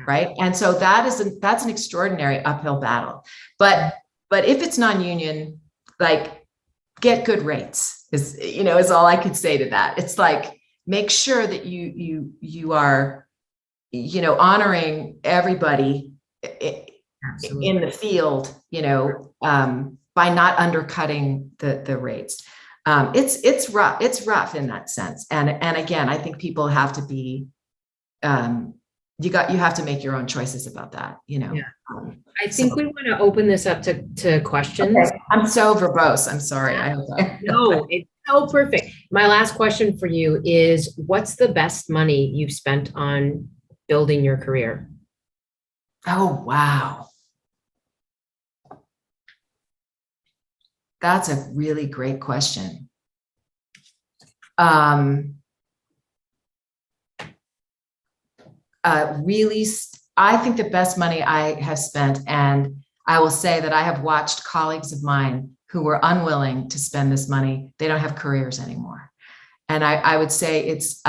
Right. And so that's an extraordinary uphill battle. But if it's non-union, like get good rates is all I could say to that. It's like, make sure that you are, honoring everybody in the field, by not undercutting the rates. It's rough in that sense. And again, I think people have to be, you have to make your own choices about that, Yeah. I think we want to open this up to questions. Okay. I'm so verbose. I'm sorry. I hope No, it's so perfect. My last question for you is, what's the best money you've spent on building your career? Oh, wow. That's a really great question. I think the best money I have spent, and I will say that I have watched colleagues of mine who were unwilling to spend this money. They don't have careers anymore. And I would say it's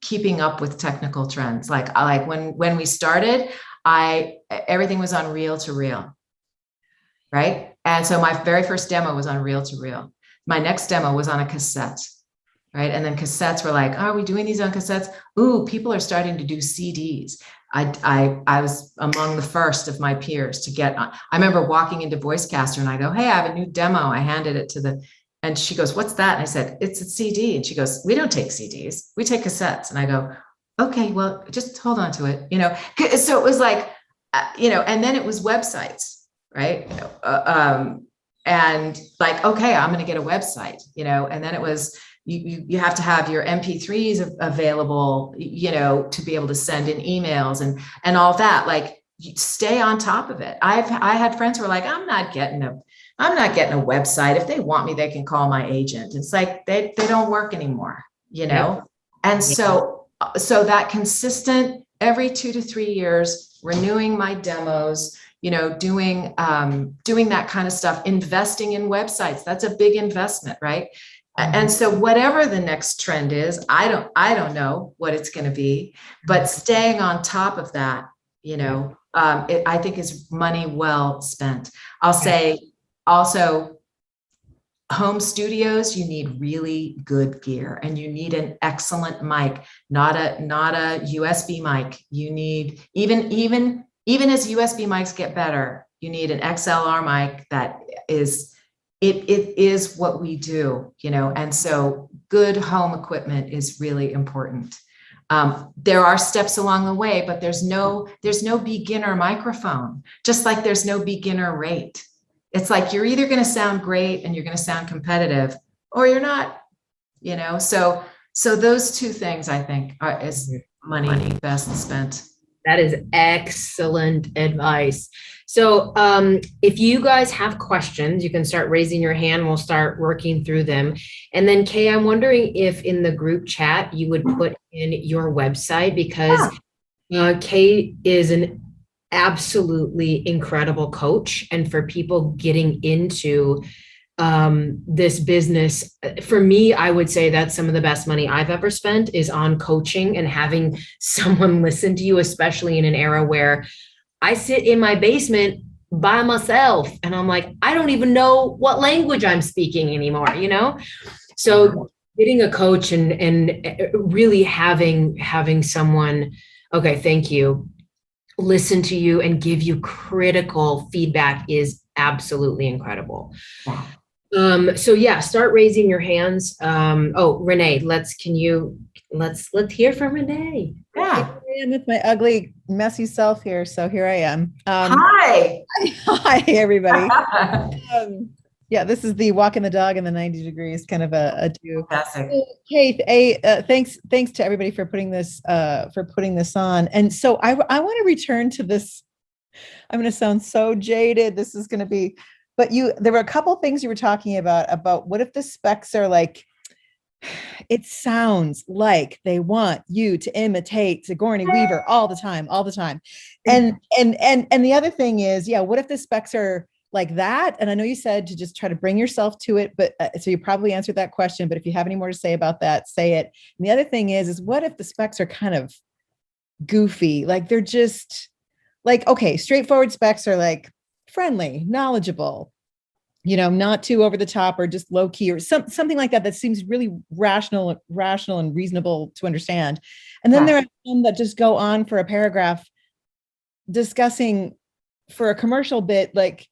keeping up with technical trends. Like when we started, everything was on reel to reel, right? And so my very first demo was on reel to reel. My next demo was on a cassette. Right. And then cassettes were like, oh, are we doing these on cassettes? Ooh, people are starting to do CDs. I was among the first of my peers to get on. I remember walking into Voicecaster and I go, hey, I have a new demo. I handed it and she goes, what's that? And I said, it's a CD. And she goes, we don't take CDs. We take cassettes. And I go, okay, well, just hold on to it, So it was like, and then it was websites, right? And like, okay, I'm going to get a website, and then it was, you have to have your MP3s available, to be able to send in emails and all that. Like, you stay on top of it. I had friends who were like, I'm not getting a website. If they want me, they can call my agent. It's like, they don't work anymore, And so that consistent every 2 to 3 years, renewing my demos, doing that kind of stuff, investing in websites. That's a big investment, right? And so whatever the next trend is, I don't know what it's going to be, but staying on top of that, I think is money well spent. I'll say also, home studios, you need really good gear and you need an excellent mic, not a USB mic. You need, even as USB mics get better, you need an XLR mic that is, it is what we do, and so good home equipment is really important. There are steps along the way, but there's no beginner microphone, just like there's no beginner rate. It's like, you're either going to sound great and you're going to sound competitive, or you're not, so those two things, I think, is money best spent. That is excellent advice. So, if you guys have questions, you can start raising your hand. We'll start working through them. And then, Kay, I'm wondering if in the group chat you would put in your website, because Kay is an absolutely incredible coach. And for people getting into this business, for me, I would say that's some of the best money I've ever spent is on coaching and having someone listen to you, especially in an era where I sit in my basement by myself and I'm like, I don't even know what language I'm speaking anymore, you know? So getting a coach and really having someone, okay, thank you, listen to you and give you critical feedback is absolutely incredible. So yeah, start raising your hands. Oh, Renee, let's hear from Renee. Yeah. Here I am with my ugly, messy self here. So here I am. Hi. Hi, everybody. Yeah, this is the walking the dog in the 90 degrees kind of a do. Hey, thanks to everybody for putting this on. And so I want to return to this. I'm going to sound so jaded. This is going to be, but there were a couple things you were talking about what if the specs are like, it sounds like they want you to imitate Sigourney Weaver all the time. And the other thing is, yeah, what if the specs are like that? And I know you said to just try to bring yourself to it, but so you probably answered that question, but if you have any more to say about that, say it. And the other thing is what if the specs are kind of goofy? Like they're just like, okay, straightforward specs are like friendly, knowledgeable, not too over the top or just low key or something like that seems really rational and reasonable to understand. And then there are some that just go on for a paragraph discussing for a commercial bit, like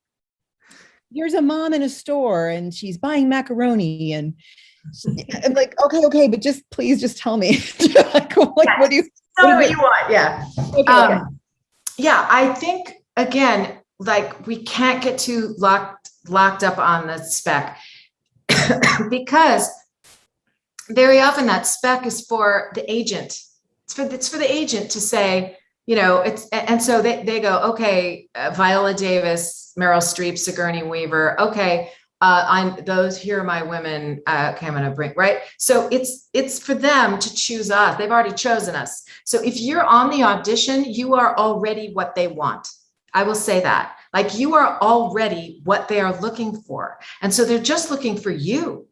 here's a mom in a store and she's buying macaroni and I'm like, okay, but please just tell me like what do you want? Yeah. Okay. Yeah, I think again, like we can't get too locked up on the spec because very often that spec is for the agent. It's for the agent to say, and so they go, okay, Viola Davis, Meryl Streep, Sigourney Weaver. Okay. Here are my women. Okay, I'm going to bring, right. So it's for them to choose us. They've already chosen us. So if you're on the audition, you are already what they want. I will say that. Like you are already what they are looking for. And so they're just looking for you.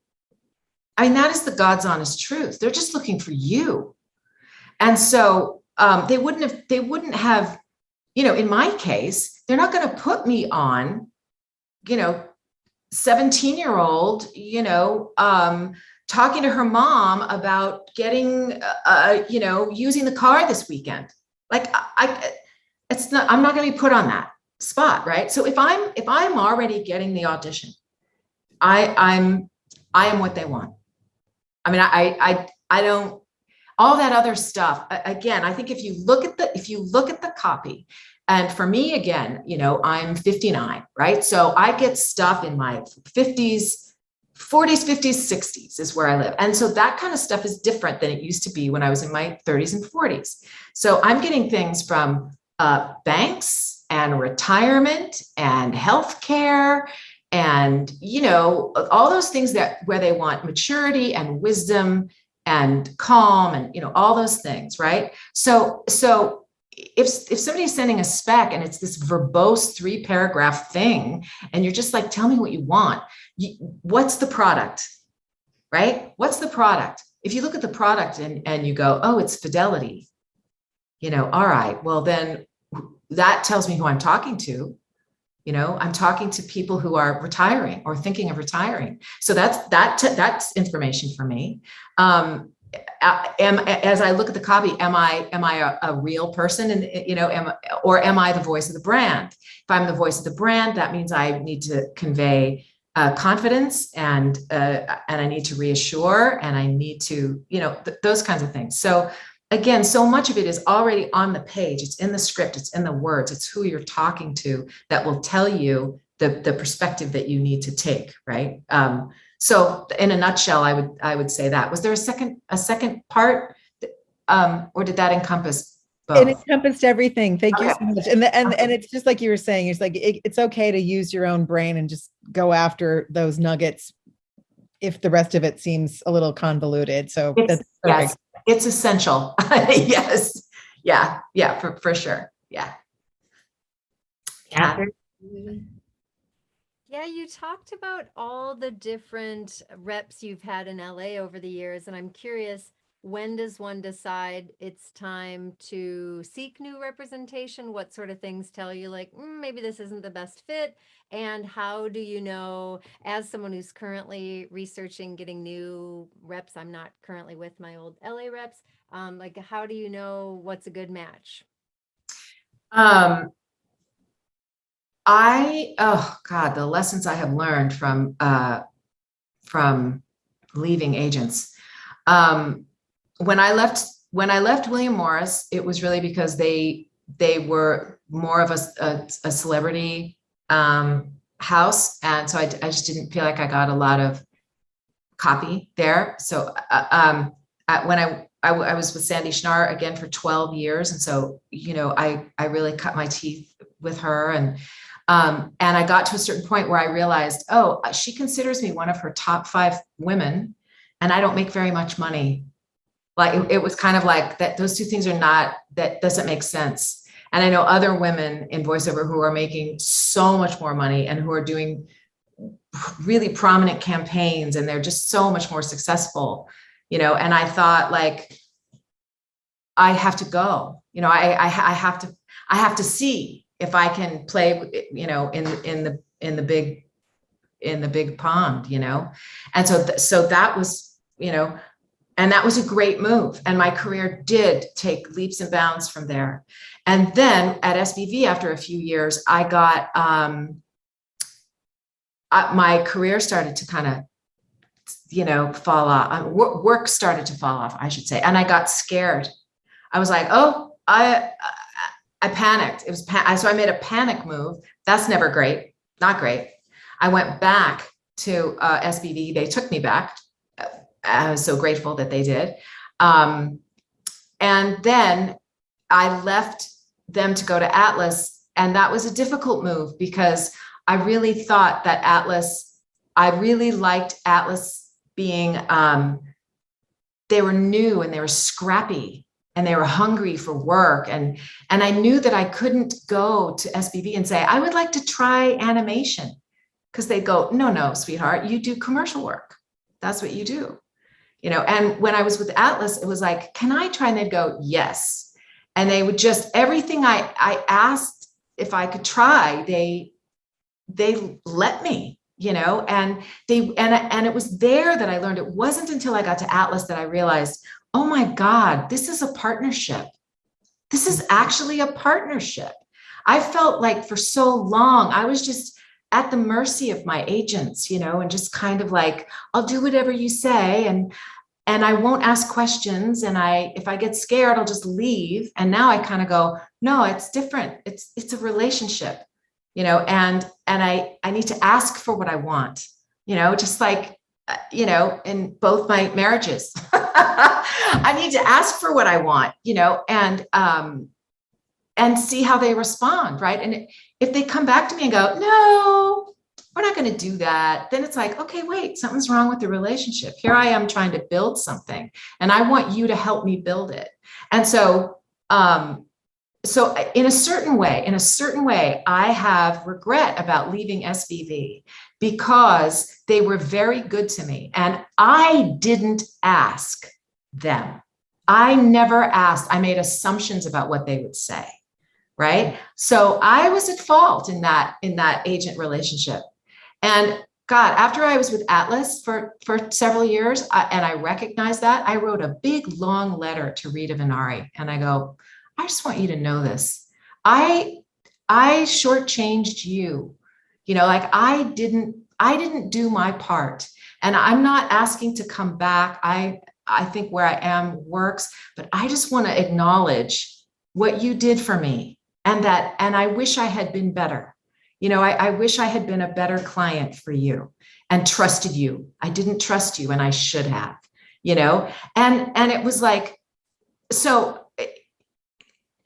I mean, that is the God's honest truth. They're just looking for you. And so they wouldn't have, in my case, they're not going to put me on, 17-year-old, talking to her mom about getting, using the car this weekend. Like I'm not going to be put on that spot, right? So if I'm already getting the audition, I am what they want. I mean, I don't, all that other stuff. Again, I think if you look at the copy, and for me, again, I'm 59, right? So I get stuff in my 50s, 40s, 50s, 60s is where I live. And so that kind of stuff is different than it used to be when I was in my 30s and 40s. So I'm getting things from banks and retirement and healthcare and, all those things where they want maturity and wisdom and calm and, all those things. Right. So if somebody's sending a spec and it's this verbose 3-paragraph thing, and you're just like, tell me what you want. What's the product? Right. What's the product? If you look at the product and you go, oh, it's fidelity, all right, well, then that tells me who I'm talking to. I'm talking to people who are retiring or thinking of retiring. So that's information for me. As I look at the copy, am I a real person? And, or am I the voice of the brand? If I'm the voice of the brand, that means I need to convey confidence and I need to reassure and I need to, those kinds of things. So again, so much of it is already on the page. It's in the script. It's in the words. It's who you're talking to that will tell you the perspective that you need to take, right? So in a nutshell, I would say that. Was there a second part, or did that encompass It both. encompassed everything. Thank you Okay. so much. And it's just like you were saying, it's like, it's okay to use your own brain and just go after those nuggets if the rest of it seems a little convoluted. So that's perfect. Yes, it's essential. Yes. Yeah, for sure. Yeah. Catherine? Yeah, you talked about all the different reps you've had in LA over the years, and I'm curious, when does one decide it's time to seek new representation? What sort of things tell you like, maybe this isn't the best fit? And how do you know, as someone who's currently researching getting new reps, I'm not currently with my old LA reps, like how do you know what's a good match? Oh God, the lessons I have learned from leaving agents. When I left William Morris, it was really because they were more of a celebrity house, and so I just didn't feel like I got a lot of copy there. So when I was with Sandy Schnarr again for 12 years, and so I really cut my teeth with her, and I got to a certain point where I realized, oh, she considers me one of her top 5 women, and I don't make very much money. Like it was kind of like that. Those two things that doesn't make sense. And I know other women in voiceover who are making so much more money and who are doing really prominent campaigns, and they're just so much more successful, and I thought, like, I have to go, I have to see if I can play, in the big pond, and so that was, and that was a great move. And my career did take leaps and bounds from there. And then at SBV, after a few years, I got, my career started to kind of, fall off. Work started to fall off, I should say. And I got scared. I was like, oh, I panicked. So I made a panic move. That's never great. Not great. I went back to SBV. They took me back. I was so grateful that they did. And then I left them to go to Atlas. And that was a difficult move because I really thought that I really liked Atlas being, they were new and they were scrappy and they were hungry for work. And I knew that I couldn't go to SBV and say, I would like to try animation. Because they'd go, no, sweetheart, you do commercial work. That's what you do. And when I was with Atlas, it was like, can I try? And they'd go, yes. And they would just, everything I asked if I could try, they let me, and it was there that I learned. It wasn't until I got to Atlas that I realized, oh my God, this is a partnership. This is actually a partnership. I felt like for so long, I was just at the mercy of my agents, and just kind of like, I'll do whatever you say. And I won't ask questions. And if I get scared, I'll just leave. And now I kind of go, no, it's different. It's a relationship, and I need to ask for what I want, just like, in both my marriages, I need to ask for what I want, and see how they respond. Right. And if they come back to me and go, no, we're not going to do that, then it's like, okay, wait, something's wrong with the relationship. Here I am trying to build something and I want you to help me build it. And so, so in a certain way, I have regret about leaving SBV because they were very good to me and I didn't ask them. I never asked. I made assumptions about what they would say. Right. So I was at fault in that agent relationship. And God, after I was with Atlas for several years, and I recognized that, I wrote a big, long letter to Rita Venari. And I go, I just want you to know this. I shortchanged you, like I didn't do my part. And I'm not asking to come back. I think where I am works, but I just want to acknowledge what you did for me. And I wish I had been better. I wish I had been a better client for you and trusted you. I didn't trust you and I should have, and it was like, so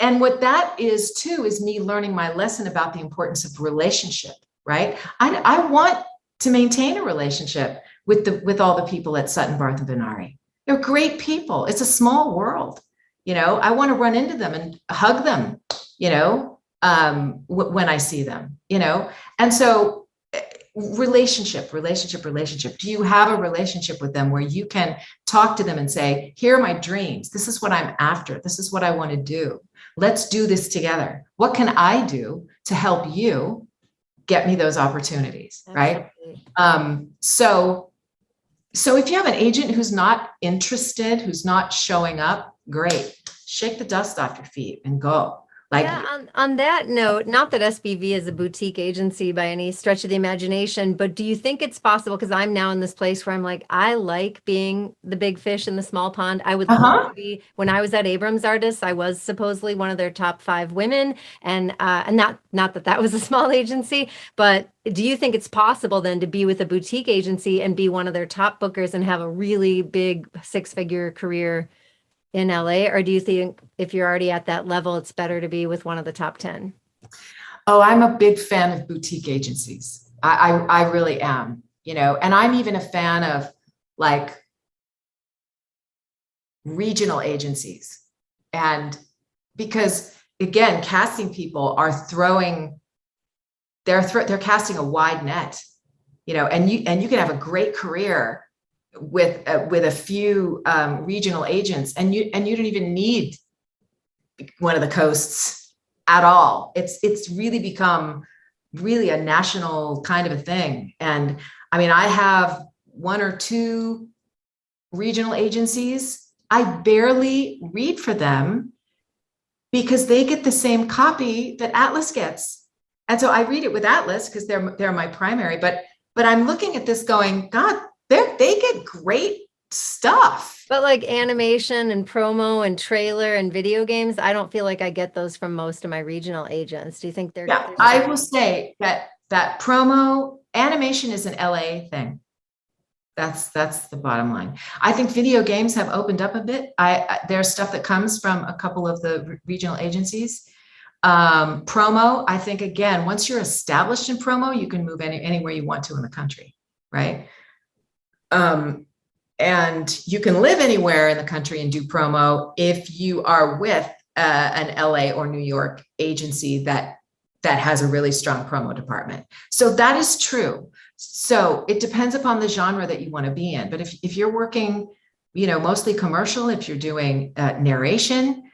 and what that is too, is me learning my lesson about the importance of relationship, right? I want to maintain a relationship with all the people at Sutton Barth and Benari. They're great people. It's a small world. I want to run into them and hug them, when I see them, and so relationship. Do you have a relationship with them where you can talk to them and say, here are my dreams. This is what I'm after. This is what I want to do. Let's do this together. What can I do to help you get me those opportunities? Right. So if you have an agent who's not interested, who's not showing up, great. Shake the dust off your feet and go. On that note, not that SBV is a boutique agency by any stretch of the imagination, but do you think it's possible? Because I'm now in this place where I'm like, I like being the big fish in the small pond. I would love to be. When I was at Abrams Artists, I was supposedly one of their top 5 women, and not that was a small agency, but do you think it's possible then to be with a boutique agency and be one of their top bookers and have a really big 6-figure career in LA? Or do you think if you're already at that level, it's better to be with one of the top 10? Oh, I'm a big fan of boutique agencies. I really am, and I'm even a fan of like regional agencies. And because again, casting people are they're casting a wide net, and you can have a great career with a few regional agents, and you don't even need one of the coasts at all. It's really become really a national kind of a thing. And I mean, I have 1 or 2 regional agencies. I barely read for them because they get the same copy that Atlas gets, and so I read it with Atlas because they're my primary. But I'm looking at this going, God, they get great stuff. But like animation and promo and trailer and video games, I don't feel like I get those from most of my regional agents. Do you think they're? Yeah, I will say that promo animation is an LA thing. That's the bottom line. I think video games have opened up a bit. There's stuff that comes from a couple of the regional agencies. Promo, I think, again, once you're established in promo, you can move anywhere you want to in the country, right? And you can live anywhere in the country and do promo if you are with an LA or New York agency that has a really strong promo department. So that is true. So it depends upon the genre that you want to be in. But if you're working, mostly commercial, if you're doing narration,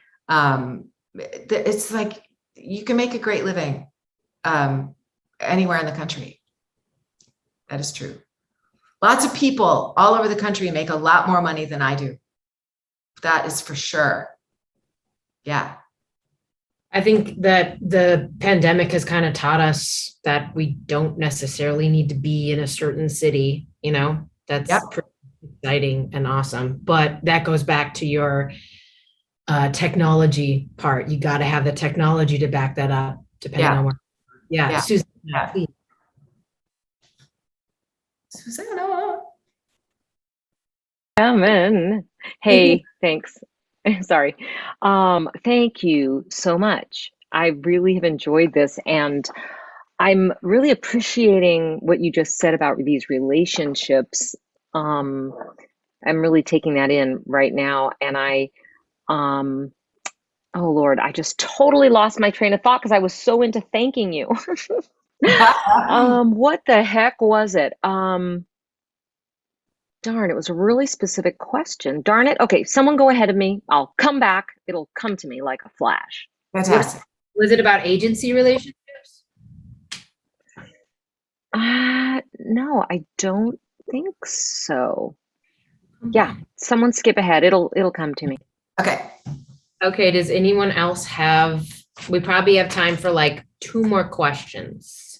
it's like you can make a great living anywhere in the country. That is true. Lots of people all over the country make a lot more money than I do. That is for sure. Yeah. I think that the pandemic has kind of taught us that we don't necessarily need to be in a certain city, that's pretty exciting and awesome. But that goes back to your technology part. You got to have the technology to back that up, depending on where. Yeah. Susan. Yeah. Susanna. Come in. Hey, thanks. Sorry. Thank you so much. I really have enjoyed this, and I'm really appreciating what you just said about these relationships. I'm really taking that in right now, and oh Lord, I just totally lost my train of thought because I was so into thanking you. What the heck was it? Darn, it was a really specific question. Darn it. Okay, someone go ahead of me. I'll come back. It'll come to me like a flash. Fantastic. Was it about agency relationships? No, I don't think so. Yeah, someone skip ahead. It'll come to me. Okay. Does anyone else we probably have time for like 2 more questions.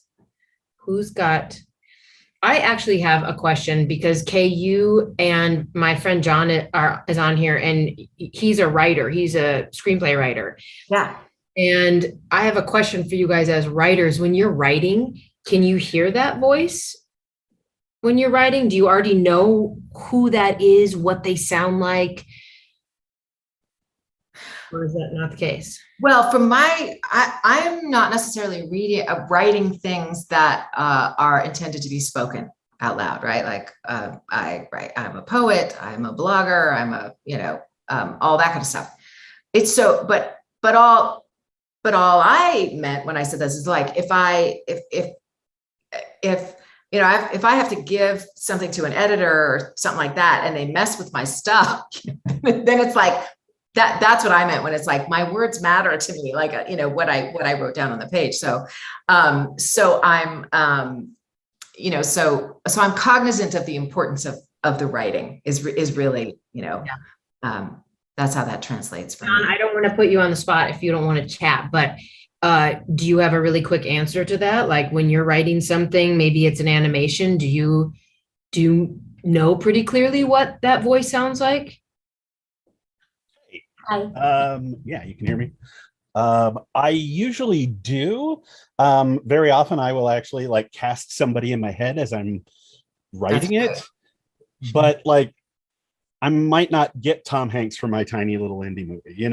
I actually have a question because KU and my friend John is on here, and he's a writer. He's a screenplay writer. Yeah. And I have a question for you guys as writers. When you're writing, can you hear that voice when you're writing? Do you already know who that is, what they sound like? Or is that not the case? Well, I'm not necessarily writing things that are intended to be spoken out loud, right? Like I'm a poet, I'm a blogger, I'm a, all that kind of stuff. It's so, but all I meant when I said this is like, if if I have to give something to an editor or something like that, and they mess with my stuff, then it's like, that's what I meant when it's like, my words matter to me, like, what I wrote down on the page. So I'm, so I'm cognizant of the importance of the writing is really, that's how that translates for John, me. I don't want to put you on the spot if you don't want to chat, but do you have a really quick answer to that? Like when you're writing something, maybe it's an animation, do you know pretty clearly what that voice sounds like? Yeah, you can hear me. I usually do. Very often I will actually like cast somebody in my head as I'm writing it, but like I might not get Tom Hanks for my tiny little indie movie,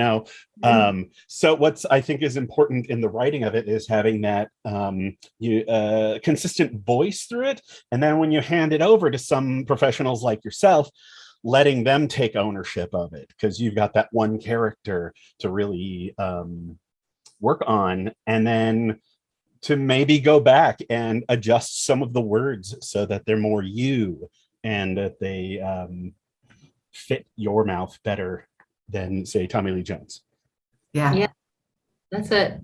so what's I think is important in the writing of it is having that consistent voice through it. And then when you hand it over to some professionals like yourself, letting them take ownership of it, because you've got that one character to really work on, and then to maybe go back and adjust some of the words so that they're more you and that they fit your mouth better than, say, Tommy Lee Jones. Yeah. That's a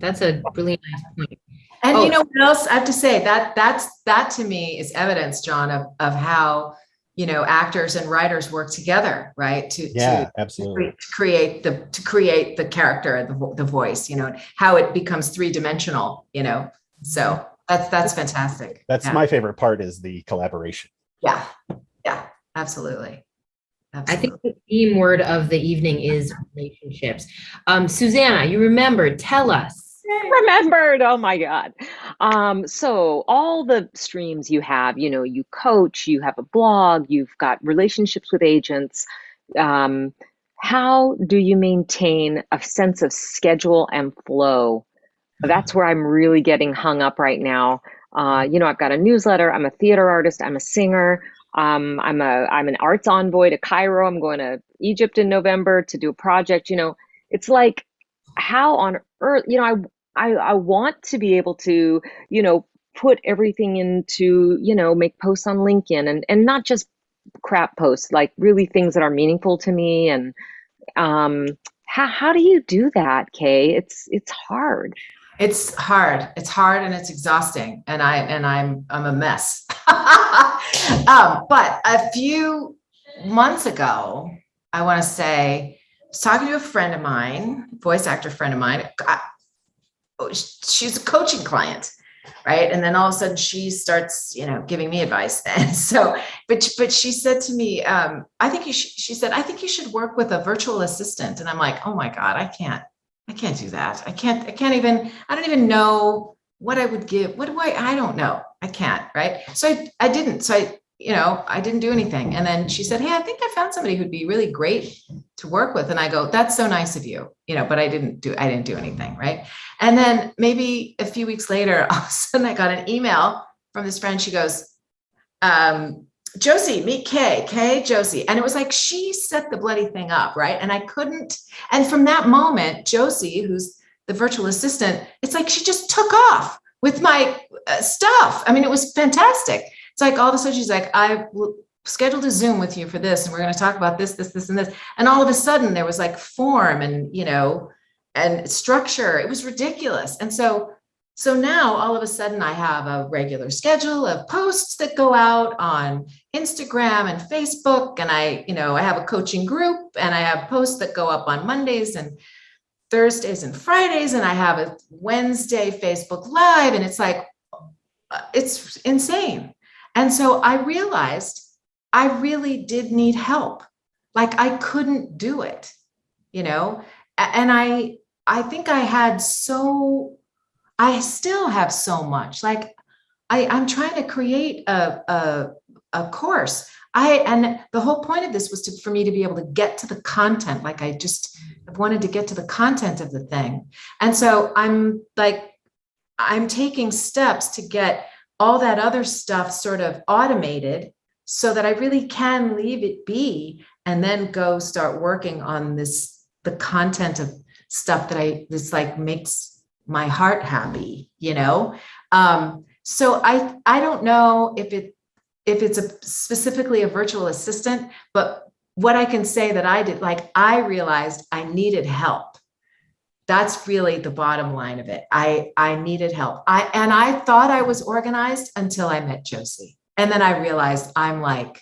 really nice point. And you know what else I have to say? That to me is evidence, John, of how actors and writers work together, right? Absolutely. To create the character and the voice, how it becomes three-dimensional, So that's fantastic. That's my favorite part, is the collaboration. Yeah, absolutely. I think the theme word of the evening is relationships. Susanna, you remembered, tell us. Remembered, oh my God. So all the streams you have, you coach, you have a blog, you've got relationships with agents. How do you maintain a sense of schedule and flow? That's where I'm really getting hung up right now. I've got a newsletter, I'm a theater artist, I'm a singer. I'm an arts envoy to Cairo. I'm going to Egypt in November to do a project. It's like, how on earth, I want to be able to, put everything into, make posts on LinkedIn and not just crap posts, like really things that are meaningful to me. And how do you do that, Kay? It's hard. It's hard and it's exhausting, and I'm a mess. But a few months ago, I want to say, I was talking to a friend of mine, voice actor friend of mine. She's a coaching client, right? And then all of a sudden she starts, giving me advice then. So, but she said to me, she said, I think you should work with a virtual assistant. And I'm like, oh my God, I can't do that. I don't even know what I would give. I don't know. I can't. Right. So I didn't. So I didn't do anything. And then she said, hey, I think I found somebody who'd be really great to work with. And I go, that's so nice of you, but I didn't do anything. Right. And then maybe a few weeks later, all of a sudden I got an email from this friend. She goes, Josie, meet Kay, Josie. And it was like, she set the bloody thing up, right? And I couldn't. And from that moment, Josie, who's the virtual assistant, it's like she just took off with my stuff. I mean, it was fantastic. It's like all of a sudden she's like, I scheduled a Zoom with you for this, and we're going to talk about this, and this. And all of a sudden there was like form and, and structure. It was ridiculous. And so now all of a sudden I have a regular schedule of posts that go out on Instagram and Facebook. And I have a coaching group, and I have posts that go up on Mondays and Thursdays and Fridays. And I have a Wednesday Facebook Live, and it's like, it's insane. And so I realized I really did need help. Like I couldn't do it, and I think I still have so much. Like I'm trying to create a course. and the whole point of this was for me to be able to get to the content. Like I wanted to get to the content of the thing. And so I'm taking steps to get all that other stuff sort of automated so that I really can leave it be and then go start working on the content of stuff that makes my heart happy, So I don't know if it's specifically a virtual assistant, but what I can say that I did, I realized I needed help. That's really the bottom line of it. I needed help. I thought I was organized until I met Josie. And then I realized I'm like,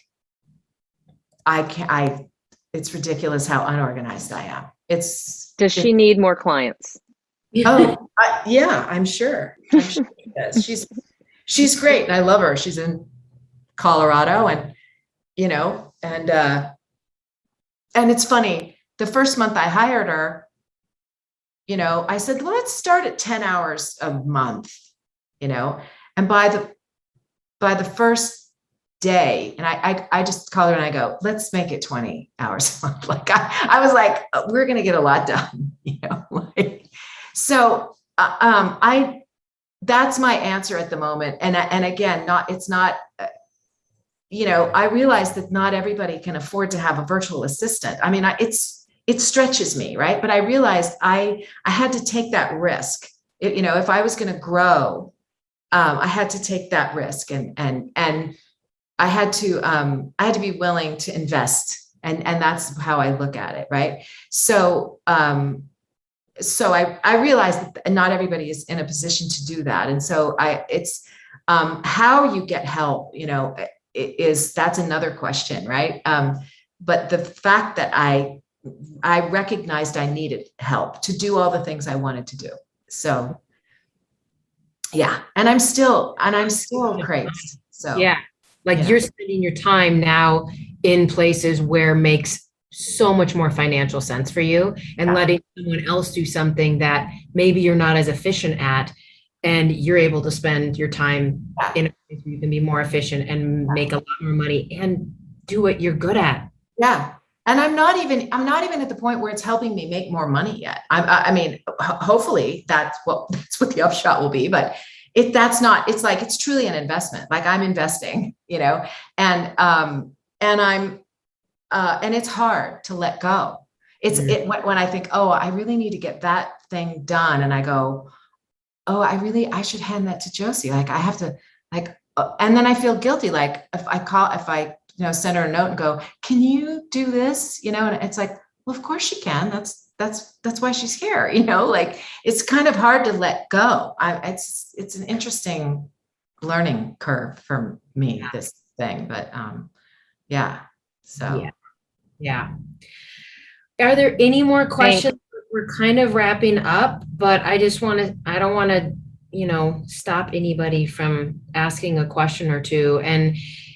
it's ridiculous how unorganized I am. Does she need more clients? Oh, yeah, I'm sure she does. She's great. And I love her. She's in Colorado and it's funny. The first month I hired her, I said, well, let's start at 10 hours a month, and by the first day, and I just call her and I go, let's make it 20 hours a month. I was like, we're going to get a lot done, so that's my answer at the moment. And again, I realize that not everybody can afford to have a virtual assistant. I mean, it stretches me, right? But I realized I had to take that risk. If I was going to grow, I had to take that risk, and I had to be willing to invest, and that's how I look at it, right? So I realized that not everybody is in a position to do that, and so it's how you get help, that's another question, right? But the fact that I recognized I needed help to do all the things I wanted to do. So yeah, and I'm still crazed. So yeah, you're spending your time now in places where makes so much more financial sense for you, and letting someone else do something that maybe you're not as efficient at, and you're able to spend your time in a place where you can be more efficient and make a lot more money and do what you're good at. Yeah. And I'm not even at the point where it's helping me make more money yet. I mean, hopefully that's what the upshot will be, but that's not, it's truly an investment. I'm investing, and I'm, and it's hard to let go. When I think, oh, I really need to get that thing done. And I go, oh, I should hand that to Josie. I have to and then I feel guilty. If I send her a note and go, can you do this? And it's like, well, of course she can. That's why she's here. It's kind of hard to let go. It's an interesting learning curve for me, this thing, but yeah. So yeah. Are there any more questions? We're kind of wrapping up, but I don't want to, stop anybody from asking a question or two. And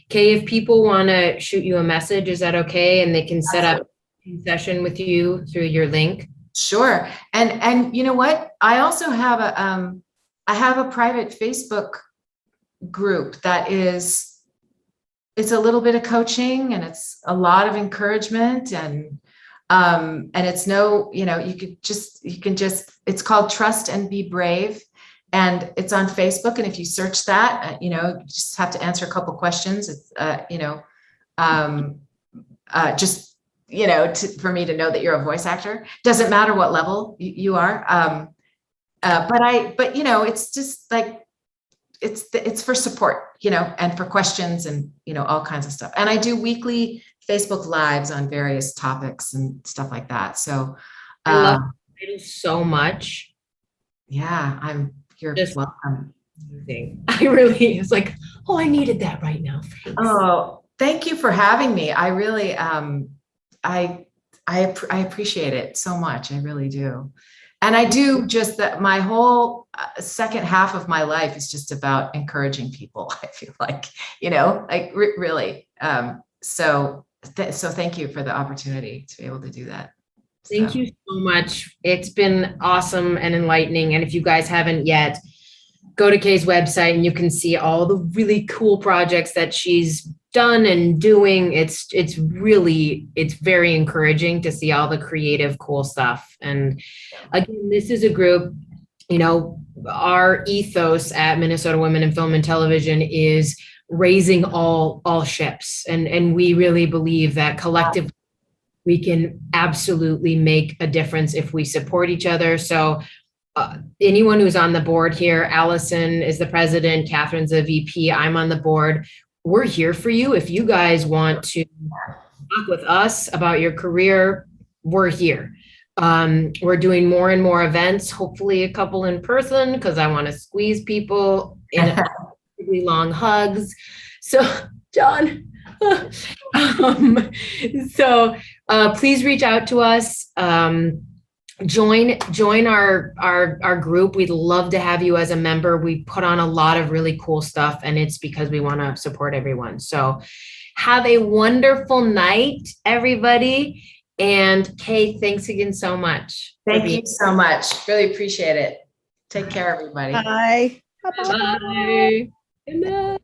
Kay, if people want to shoot you a message, is that okay? And they can set up a session with you through your link. Sure. And you know what? I also have a private Facebook group that it's a little bit of coaching, and it's a lot of encouragement, and it's it's called Trust and Be Brave, and it's on Facebook. And if you search that, you just have to answer a couple questions. It's, for me to know that you're a voice actor. Doesn't matter what level you are. But it's just it's for support, and for questions, and, all kinds of stuff. And I do weekly Facebook lives on various topics and stuff like that. So I love it so much. Yeah, you're just welcome. I really, it's like, oh, I needed that right now. Thanks. Oh, thank you for having me. I really, I appreciate it so much. I really do. And I do just that. My whole second half of my life is just about encouraging people. I feel really. So thank you for the opportunity to be able to do that. Thank you so much. It's been awesome and enlightening. And if you guys haven't yet, go to Kay's website and you can see all the really cool projects that she's done and doing. It's very encouraging to see all the creative, cool stuff. And again, this is a group, you know, our ethos at Minnesota Women in Film and Television is raising all ships. And we really believe that collectively we can absolutely make a difference if we support each other. So anyone who's on the board here, Allison is the president, Catherine's the VP, I'm on the board. We're here for you. If you guys want to talk with us about your career, we're here. We're doing more and more events, hopefully a couple in person, because I want to squeeze people in really long hugs. So, John, please reach out to us. Join our group. We'd love to have you as a member. We put on a lot of really cool stuff, and it's because we want to support everyone. So have a wonderful night, everybody. And Kay, thanks again so much. Thank you so much. Really appreciate it. Take care, everybody. Bye. Bye. Good night.